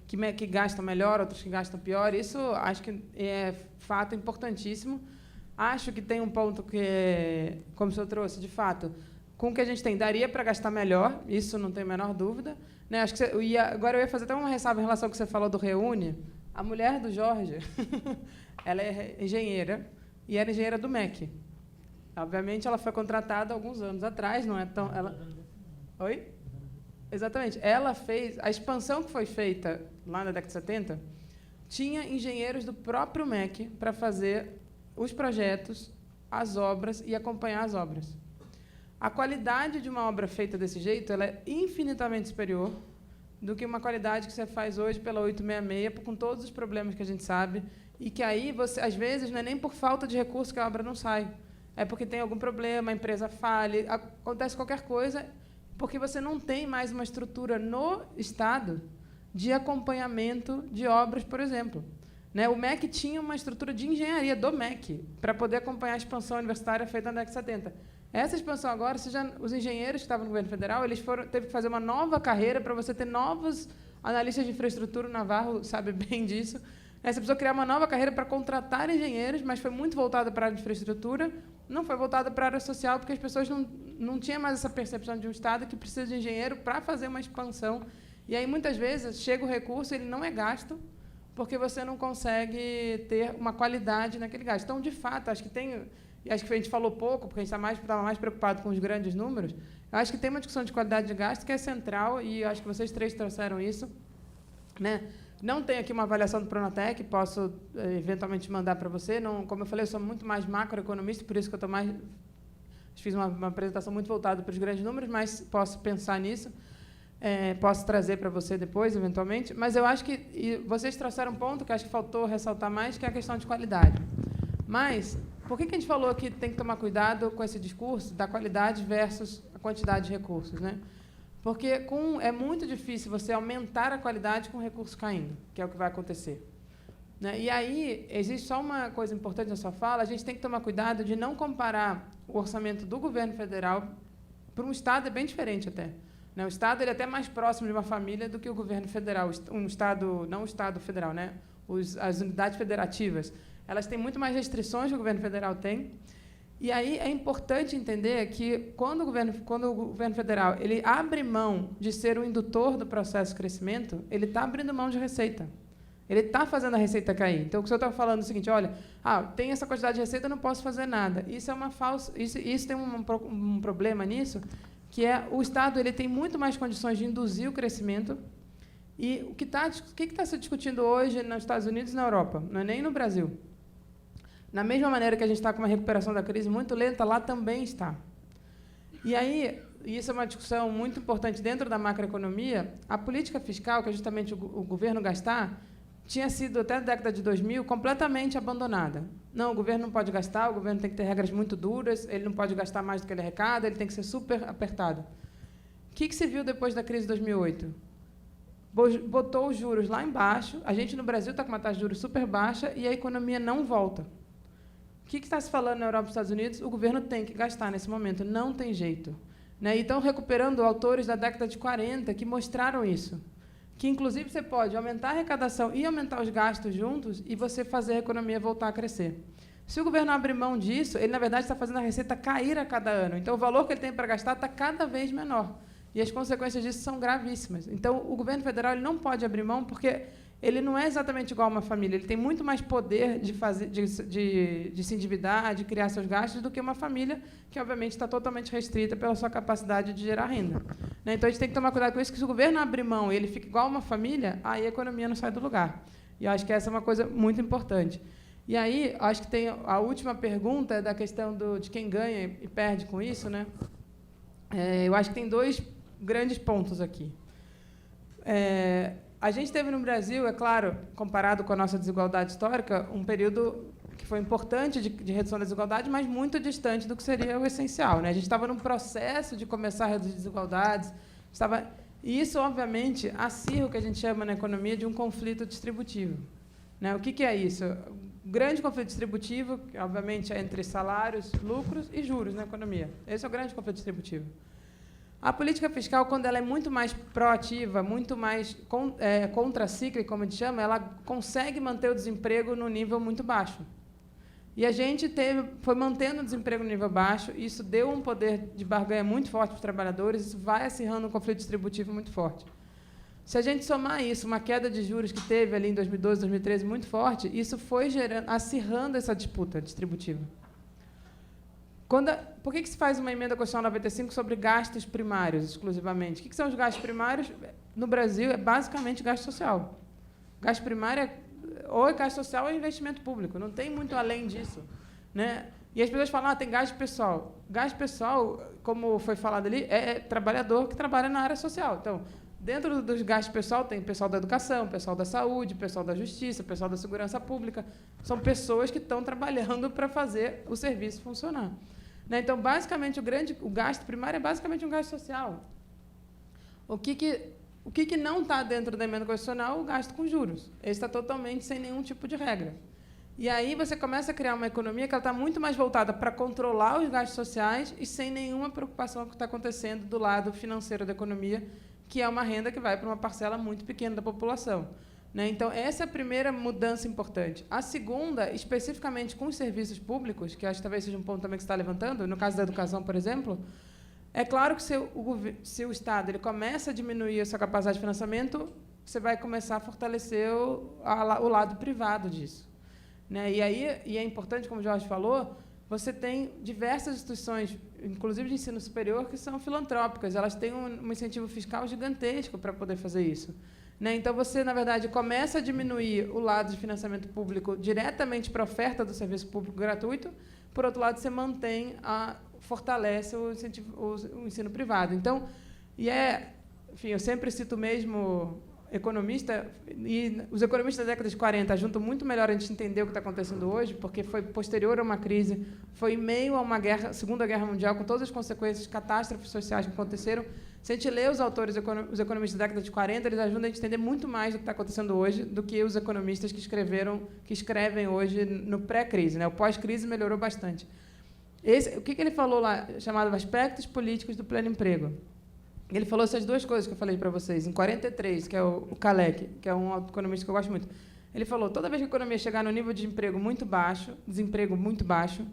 que gastam melhor, outras que gastam pior. Isso acho que é fato importantíssimo. Acho que tem um ponto que, como o senhor trouxe, de fato, com o que a gente tem, daria para gastar melhor, isso não tem a menor dúvida. Acho que agora eu ia fazer até uma ressalva em relação ao que você falou do Reúne. A mulher do Jorge, ela é engenheira, e era engenheira do MEC. Obviamente, ela foi contratada há alguns anos atrás, não é tão... Oi? Exatamente. Ela fez... A expansão que foi feita lá na década de 70 tinha engenheiros do próprio MEC para fazer os projetos, as obras e acompanhar as obras. A qualidade de uma obra feita desse jeito ela é infinitamente superior do que uma qualidade que você faz hoje pela 866, com todos os problemas que a gente sabe, e que aí, você, às vezes, não é nem por falta de recurso que a obra não sai. É porque tem algum problema, a empresa falha, acontece qualquer coisa, porque você não tem mais uma estrutura no Estado de acompanhamento de obras, por exemplo. O MEC tinha uma estrutura de engenharia do MEC para poder acompanhar a expansão universitária feita na década de 70. Essa expansão agora, os engenheiros que estavam no governo federal, teve que fazer uma nova carreira para você ter novos analistas de infraestrutura. O Navarro sabe bem disso. Você precisou criar uma nova carreira para contratar engenheiros, mas foi muito voltada para a área de infraestrutura, não foi voltada para a área social, porque as pessoas não tinham mais essa percepção de um Estado que precisa de engenheiro para fazer uma expansão. E aí, muitas vezes, chega o recurso, ele não é gasto, porque você não consegue ter uma qualidade naquele gasto. Então, de fato, acho que a gente falou pouco, porque a gente estava mais preocupado com os grandes números. Eu acho que tem uma discussão de qualidade de gasto que é central, e eu acho que vocês três trouxeram isso. Não tenho aqui uma avaliação do Pronatec, posso eventualmente mandar para você. Como eu falei, eu sou muito mais macroeconomista, por isso que eu fiz uma apresentação muito voltada para os grandes números, mas posso pensar nisso. Posso trazer para você depois, eventualmente. Mas eu acho que vocês trouxeram um ponto que acho que faltou ressaltar mais, que é a questão de qualidade. Mas por que a gente falou que tem que tomar cuidado com esse discurso da qualidade versus a quantidade de recursos? Porque é muito difícil você aumentar a qualidade com recursos caindo, que é o que vai acontecer. E aí, existe só uma coisa importante na sua fala, a gente tem que tomar cuidado de não comparar o orçamento do governo federal para um Estado, é bem diferente até. O Estado ele é até mais próximo de uma família do que o governo federal. Um Estado, não o Estado federal, as unidades federativas, elas têm muito mais restrições que o governo federal tem. E aí é importante entender que, quando o governo federal ele abre mão de ser o indutor do processo de crescimento, ele está abrindo mão de receita. Ele está fazendo a receita cair. Então, o senhor está falando o seguinte, olha, tem essa quantidade de receita, eu não posso fazer nada. Isso é uma falsa... Isso tem um problema nisso, que é o Estado ele tem muito mais condições de induzir o crescimento. E o que está se discutindo hoje nos Estados Unidos e na Europa, não é nem no Brasil. Na mesma maneira que a gente está com uma recuperação da crise muito lenta, lá também está. E aí, e isso é uma discussão muito importante dentro da macroeconomia, a política fiscal, que é justamente o governo gastar, tinha sido, até a década de 2000, completamente abandonada. Não, o governo não pode gastar, o governo tem que ter regras muito duras, ele não pode gastar mais do que ele arrecada, ele tem que ser super apertado. O que se viu depois da crise de 2008? Botou os juros lá embaixo, a gente no Brasil está com uma taxa de juros super baixa e a economia não volta. O que está se falando na Europa e nos Estados Unidos? O governo tem que gastar nesse momento, não tem jeito. Né? E estão recuperando autores da década de 40 que mostraram isso. Que, inclusive, você pode aumentar a arrecadação e aumentar os gastos juntos e você fazer a economia voltar a crescer. Se o governo abrir mão disso, ele, na verdade, está fazendo a receita cair a cada ano. Então, o valor que ele tem para gastar está cada vez menor. E as consequências disso são gravíssimas. Então, o governo federal ele não pode abrir mão porque ele não é exatamente igual a uma família. Ele tem muito mais poder de se endividar, de criar seus gastos, do que uma família que, obviamente, está totalmente restrita pela sua capacidade de gerar renda. Né? Então, a gente tem que tomar cuidado com isso, que se o governo abrir mão e ele fica igual a uma família, aí a economia não sai do lugar. E eu acho que essa é uma coisa muito importante. E aí, acho que tem a última pergunta da questão de quem ganha e perde com isso. Né? Eu acho que tem dois grandes pontos aqui. A gente teve no Brasil, é claro, comparado com a nossa desigualdade histórica, um período que foi importante de redução da desigualdade, mas muito distante do que seria o essencial. Né? A gente estava num processo de começar a reduzir desigualdades. E isso, obviamente, acirra o que a gente chama na economia de um conflito distributivo. Né? O que é isso? O grande conflito distributivo, que, obviamente, é entre salários, lucros e juros na economia. Esse é o grande conflito distributivo. A política fiscal, quando ela é muito mais proativa, muito mais contracíclica, como a gente chama, ela consegue manter o desemprego no nível muito baixo. E a gente foi mantendo o desemprego no nível baixo, e isso deu um poder de barganha muito forte para os trabalhadores, isso vai acirrando um conflito distributivo muito forte. Se a gente somar isso, uma queda de juros que teve ali em 2012, 2013, muito forte, isso foi acirrando essa disputa distributiva. Por que se faz uma emenda constitucional 95 sobre gastos primários, exclusivamente? O que são os gastos primários? No Brasil, é basicamente gasto social. Gasto primário ou é gasto social ou é investimento público. Não tem muito além disso. Né? E as pessoas falam, tem gasto pessoal. Gasto pessoal, como foi falado ali, é trabalhador que trabalha na área social. Então, dentro dos gastos pessoal, tem pessoal da educação, pessoal da saúde, pessoal da justiça, pessoal da segurança pública. São pessoas que estão trabalhando para fazer o serviço funcionar. Né? Então, basicamente, o gasto primário é basicamente um gasto social. O que não está dentro da emenda constitucional? O gasto com juros. Esse está totalmente sem nenhum tipo de regra. E aí você começa a criar uma economia que está muito mais voltada para controlar os gastos sociais e sem nenhuma preocupação com o que está acontecendo do lado financeiro da economia, que é uma renda que vai para uma parcela muito pequena da população. Né? Então, essa é a primeira mudança importante. A segunda, especificamente com os serviços públicos, que acho que talvez seja um ponto também que você está levantando, no caso da educação, por exemplo, é claro que se o Estado ele começa a diminuir a sua capacidade de financiamento, você vai começar a fortalecer o lado privado disso. Né? E é importante, como o Jorge falou, você tem diversas instituições, inclusive de ensino superior, que são filantrópicas. Elas têm um incentivo fiscal gigantesco para poder fazer isso. Né? Então, você, na verdade, começa a diminuir o lado de financiamento público diretamente para a oferta do serviço público gratuito, por outro lado, você fortalece o ensino privado. Então, enfim, eu sempre cito o mesmo economista, e os economistas da década de 40 ajudam muito melhor a gente entender o que está acontecendo hoje, porque foi posterior a uma crise, foi em meio a uma Segunda Guerra Mundial, com todas as consequências, catástrofes sociais que aconteceram. Se a gente lê os autores, os economistas da década de 40, eles ajudam a gente entender muito mais do que está acontecendo hoje do que os economistas que escrevem hoje no pré-crise. Né? O pós-crise melhorou bastante. O que ele falou lá, chamado Aspectos Políticos do Pleno Emprego? Ele falou essas duas coisas que eu falei para vocês. Em 43, que é o Kalec, que é um economista que eu gosto muito, ele falou, toda vez que a economia chegar no nível de desemprego muito baixo,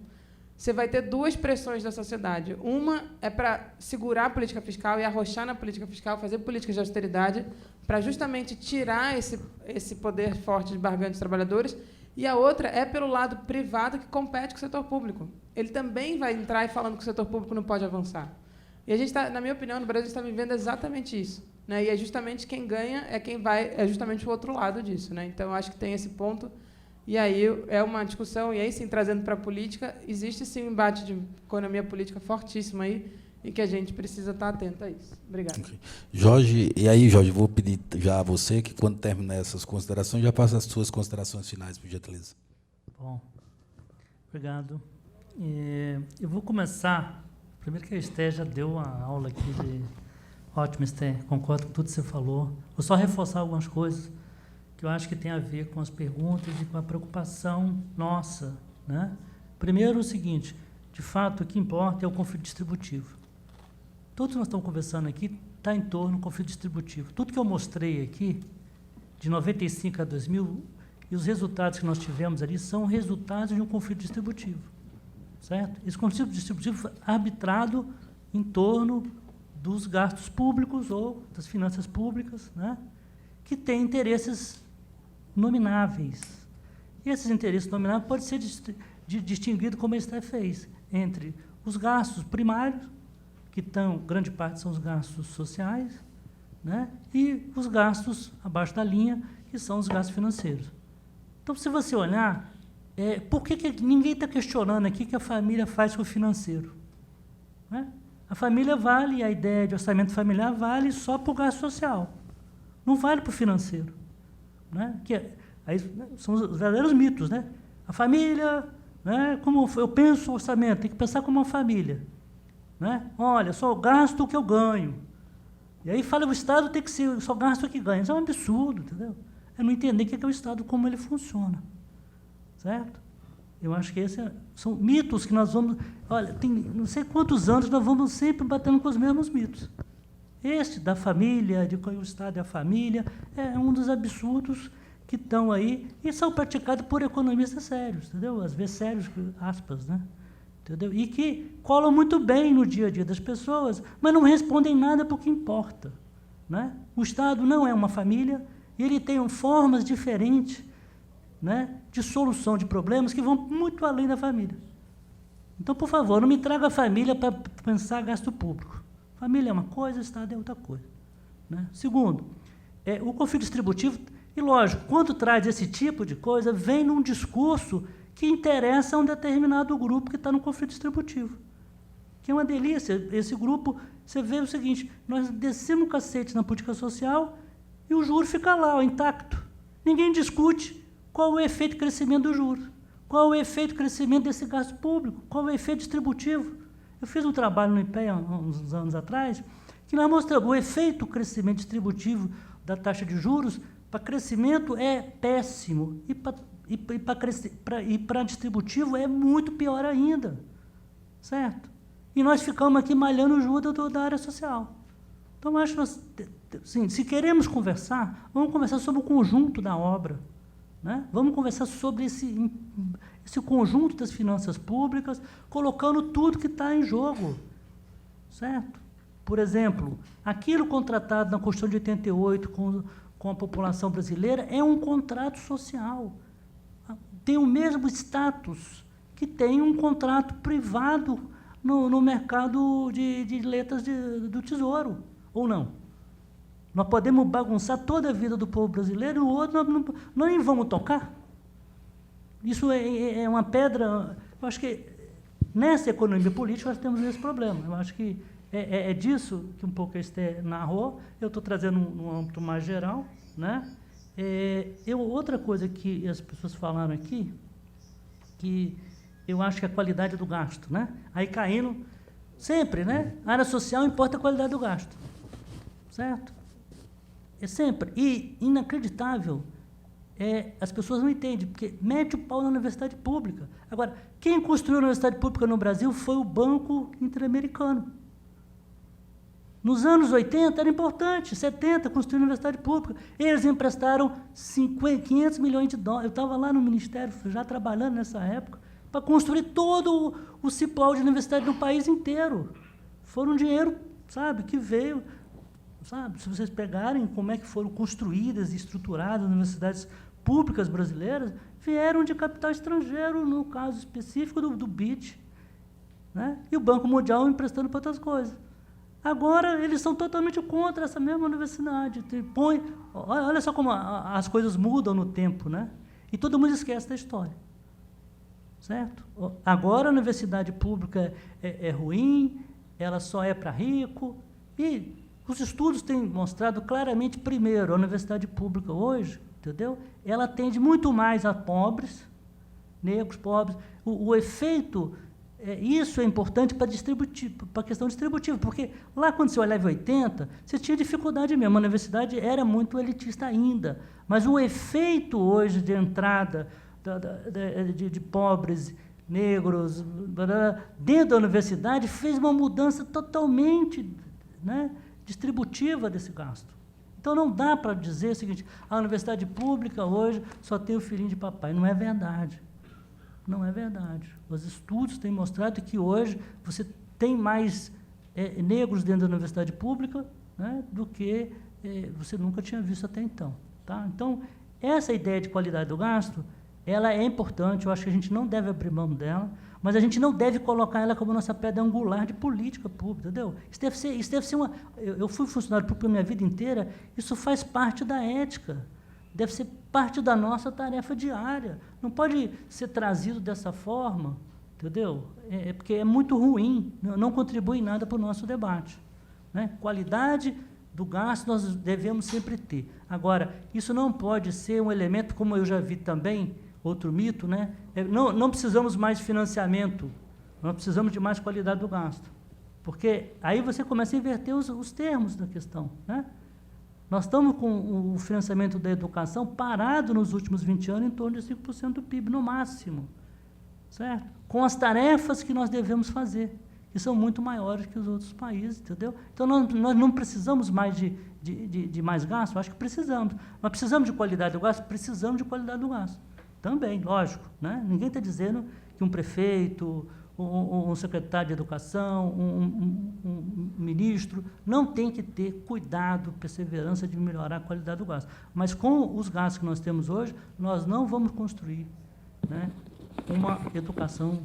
você vai ter duas pressões da sociedade. Uma é para segurar a política fiscal e arrochar na política fiscal, fazer políticas de austeridade, para justamente tirar esse poder forte de barganha dos trabalhadores. E a outra é pelo lado privado, que compete com o setor público. Ele também vai entrar falando que o setor público não pode avançar. E a gente está, na minha opinião, no Brasil, está vivendo exatamente isso. Né? E é justamente quem ganha é justamente o outro lado disso. Né? Então, eu acho que tem esse ponto. E aí é uma discussão, e aí sim, trazendo para a política, existe sim um embate de economia política fortíssimo aí, e que a gente precisa estar atento a isso. Obrigada. Okay. Jorge, e aí, Jorge, vou pedir já a você que, quando terminar essas considerações, já faça as suas considerações finais, por gentileza. Bom, obrigado. Eu vou começar, primeiro que a Esther já deu uma aula aqui de... Ótimo, Esther, concordo com tudo que você falou. Vou só reforçar algumas coisas que eu acho que tem a ver com as perguntas e com a preocupação nossa, né? Primeiro, o seguinte, de fato, o que importa é o conflito distributivo. Todos nós estamos conversando aqui, está em torno do conflito distributivo. Tudo que eu mostrei aqui, de 95 a 2000, e os resultados que nós tivemos ali são resultados de um conflito distributivo, certo? Esse conflito distributivo foi arbitrado em torno dos gastos públicos ou das finanças públicas, né, que têm interesses nomináveis. E esses interesses nomináveis podem ser distinguidos, como a Esther fez, entre os gastos primários, que estão, grande parte são os gastos sociais, né, e os gastos abaixo da linha, que são os gastos financeiros. Então, se você olhar, por que ninguém está questionando aqui que a família faz com o financeiro? Né? A família vale, a ideia de orçamento familiar vale só para o gasto social, não vale para o financeiro. Né? Aí são os verdadeiros mitos. Né? A família, né, como eu penso o orçamento, tem que pensar como uma família. Né? Olha, só gasto o que eu ganho. E aí fala, o Estado tem que ser, só gasto o que ganha. Isso é um absurdo, entendeu? É não entender o que é o Estado, como ele funciona. Certo? Eu acho que esses são mitos que nós vamos... Olha, tem não sei quantos anos nós vamos sempre batendo com os mesmos mitos. Este da família, de que o Estado é a família, é um dos absurdos que estão aí e são praticados por economistas sérios, entendeu? Às vezes sérios, aspas, né? Entendeu? E que colam muito bem no dia a dia das pessoas, mas não respondem nada para o que importa. Né? O Estado não é uma família, e ele tem formas diferentes, né, de solução de problemas que vão muito além da família. Então, por favor, não me traga a família para pensar gasto público. Família é uma coisa, Estado é outra coisa. Né? Segundo, o conflito distributivo, e lógico, quando traz esse tipo de coisa, vem num discurso que interessa a um determinado grupo que está no conflito distributivo. Que é uma delícia. Esse grupo, você vê o seguinte, nós descemos o cacete na política social e o juro fica lá, ó, intacto. Ninguém discute qual é o efeito de crescimento do juros, qual é o efeito de crescimento desse gasto público, qual é o efeito distributivo. Eu fiz um trabalho no IPEA, uns anos atrás, que nós mostramos o efeito do crescimento distributivo da taxa de juros para crescimento é péssimo, e para distributivo é muito pior ainda. Certo? E nós ficamos aqui malhando o juro da área social. Então, acho que nós, assim, se queremos conversar, vamos conversar sobre o conjunto da obra. Né? Vamos conversar sobre esse conjunto das finanças públicas, colocando tudo que está em jogo. Certo? Por exemplo, aquilo contratado na Constituição de 88 com a população brasileira é um contrato social. Tem o mesmo status que tem um contrato privado no mercado de letras do Tesouro, ou não? Nós podemos bagunçar toda a vida do povo brasileiro e o outro nós nem vamos tocar? Isso é uma pedra... Eu acho que nessa economia política nós temos esse problema. Eu acho que é disso que um pouco a Esther narrou. Eu estou trazendo num âmbito mais geral. Né? Outra coisa que as pessoas falaram aqui, que eu acho que é a qualidade do gasto. Né? Aí caindo, sempre, né? A área social importa a qualidade do gasto. Certo? É sempre. E inacreditável, as pessoas não entendem, porque mete o pau na universidade pública. Agora, quem construiu a universidade pública no Brasil foi o Banco Interamericano. Nos anos 80 era importante, 70, construir a universidade pública. Eles emprestaram 500 milhões de dólares. Eu estava lá no Ministério, já trabalhando nessa época, para construir todo o cipoal de universidade no país inteiro. Foi um dinheiro, sabe, que veio... Sabe, se vocês pegarem como é que foram construídas e estruturadas as universidades públicas brasileiras, vieram de capital estrangeiro, no caso específico do BID, né? E o Banco Mundial emprestando para outras coisas. Agora, eles são totalmente contra essa mesma universidade. Olha só como as coisas mudam no tempo, né? E todo mundo esquece da história. Certo? Agora a universidade pública é ruim, ela só é para rico. E os estudos têm mostrado claramente, primeiro, a universidade pública hoje, entendeu? Ela atende muito mais a pobres, negros, pobres. O efeito, isso é importante para a questão distributiva, porque lá, quando você olhava em 80, você tinha dificuldade mesmo, a universidade era muito elitista ainda, mas o efeito hoje de entrada de pobres, negros, dentro da universidade, fez uma mudança totalmente, né, distributiva desse gasto. Então, não dá para dizer o seguinte, a universidade pública hoje só tem o filhinho de papai. Não é verdade. Não é verdade. Os estudos têm mostrado que hoje você tem mais negros dentro da universidade pública, né, do que você nunca tinha visto até então. Tá? Então, essa ideia de qualidade do gasto, ela é importante, eu acho que a gente não deve abrir mão dela, mas a gente não deve colocar ela como nossa pedra angular de política pública, entendeu? Isso deve ser uma... Eu fui funcionário público a minha vida inteira, isso faz parte da ética, deve ser parte da nossa tarefa diária. Não pode ser trazido dessa forma, entendeu? Porque é muito ruim, não contribui em nada para o nosso debate. Né? Qualidade do gasto nós devemos sempre ter. Agora, isso não pode ser um elemento, como eu já vi também, outro mito, né? Não precisamos mais de financiamento, nós precisamos de mais qualidade do gasto. Porque aí você começa a inverter os termos da questão. Né? Nós estamos com o financiamento da educação parado nos últimos 20 anos em torno de 5% do PIB, no máximo. Certo? Com as tarefas que nós devemos fazer, que são muito maiores que os outros países, entendeu? Então, nós não precisamos mais de mais gasto? Acho que precisamos. Nós precisamos de qualidade do gasto? Precisamos de qualidade do gasto. Também, lógico. Né? Ninguém está dizendo que um prefeito, um secretário de educação, um ministro, não tem que ter cuidado, perseverança de melhorar a qualidade do gasto. Mas, com os gastos que nós temos hoje, nós não vamos construir, né, uma educação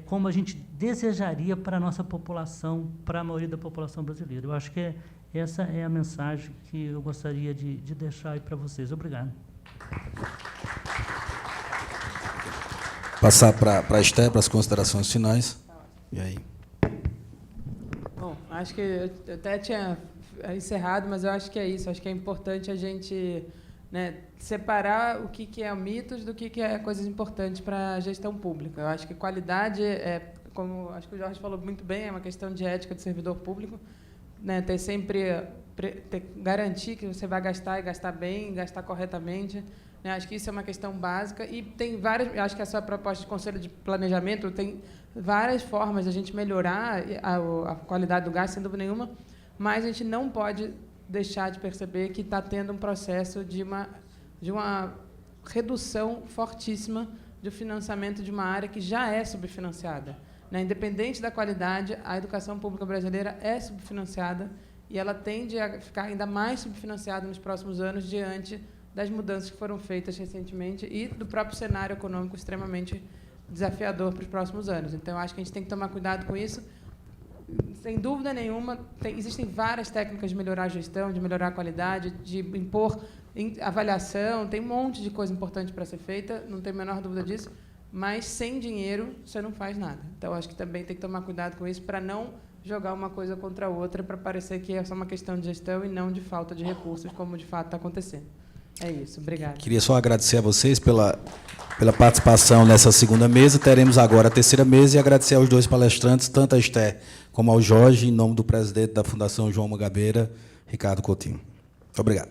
como a gente desejaria para a nossa população, para a maioria da população brasileira. Eu acho que essa é a mensagem que eu gostaria de deixar aí para vocês. Obrigado. Passar para a Esther, para as considerações finais. E aí? Bom, acho que eu até tinha encerrado, mas eu acho que é isso. Acho que é importante a gente, né, separar o que é mitos do que é coisas importantes para a gestão pública. Eu acho que qualidade como acho que o Jorge falou muito bem, é uma questão de ética do servidor público, né, ter sempre garantir que você vai gastar e gastar bem, gastar corretamente. Né, acho que isso é uma questão básica e tem várias. Acho que a sua proposta de conselho de planejamento tem várias formas de a gente melhorar a qualidade do gasto, sem dúvida nenhuma, mas a gente não pode deixar de perceber que está tendo um processo de uma redução fortíssima do financiamento de uma área que já é subfinanciada. Né? Independente da qualidade, a educação pública brasileira é subfinanciada e ela tende a ficar ainda mais subfinanciada nos próximos anos diante das mudanças que foram feitas recentemente e do próprio cenário econômico extremamente desafiador para os próximos anos. Então, acho que a gente tem que tomar cuidado com isso. Sem dúvida nenhuma, existem várias técnicas de melhorar a gestão, de melhorar a qualidade, de impor avaliação, tem um monte de coisa importante para ser feita, não tenho a menor dúvida disso, mas sem dinheiro você não faz nada. Então, acho que também tem que tomar cuidado com isso para não jogar uma coisa contra a outra, para parecer que é só uma questão de gestão e não de falta de recursos, como de fato está acontecendo. É isso, obrigada. Queria só agradecer a vocês pela participação nessa segunda mesa. Teremos agora a terceira mesa e agradecer aos dois palestrantes, tanto a Esther como ao Jorge, em nome do presidente da Fundação João Mangabeira, Ricardo Coutinho. Obrigado.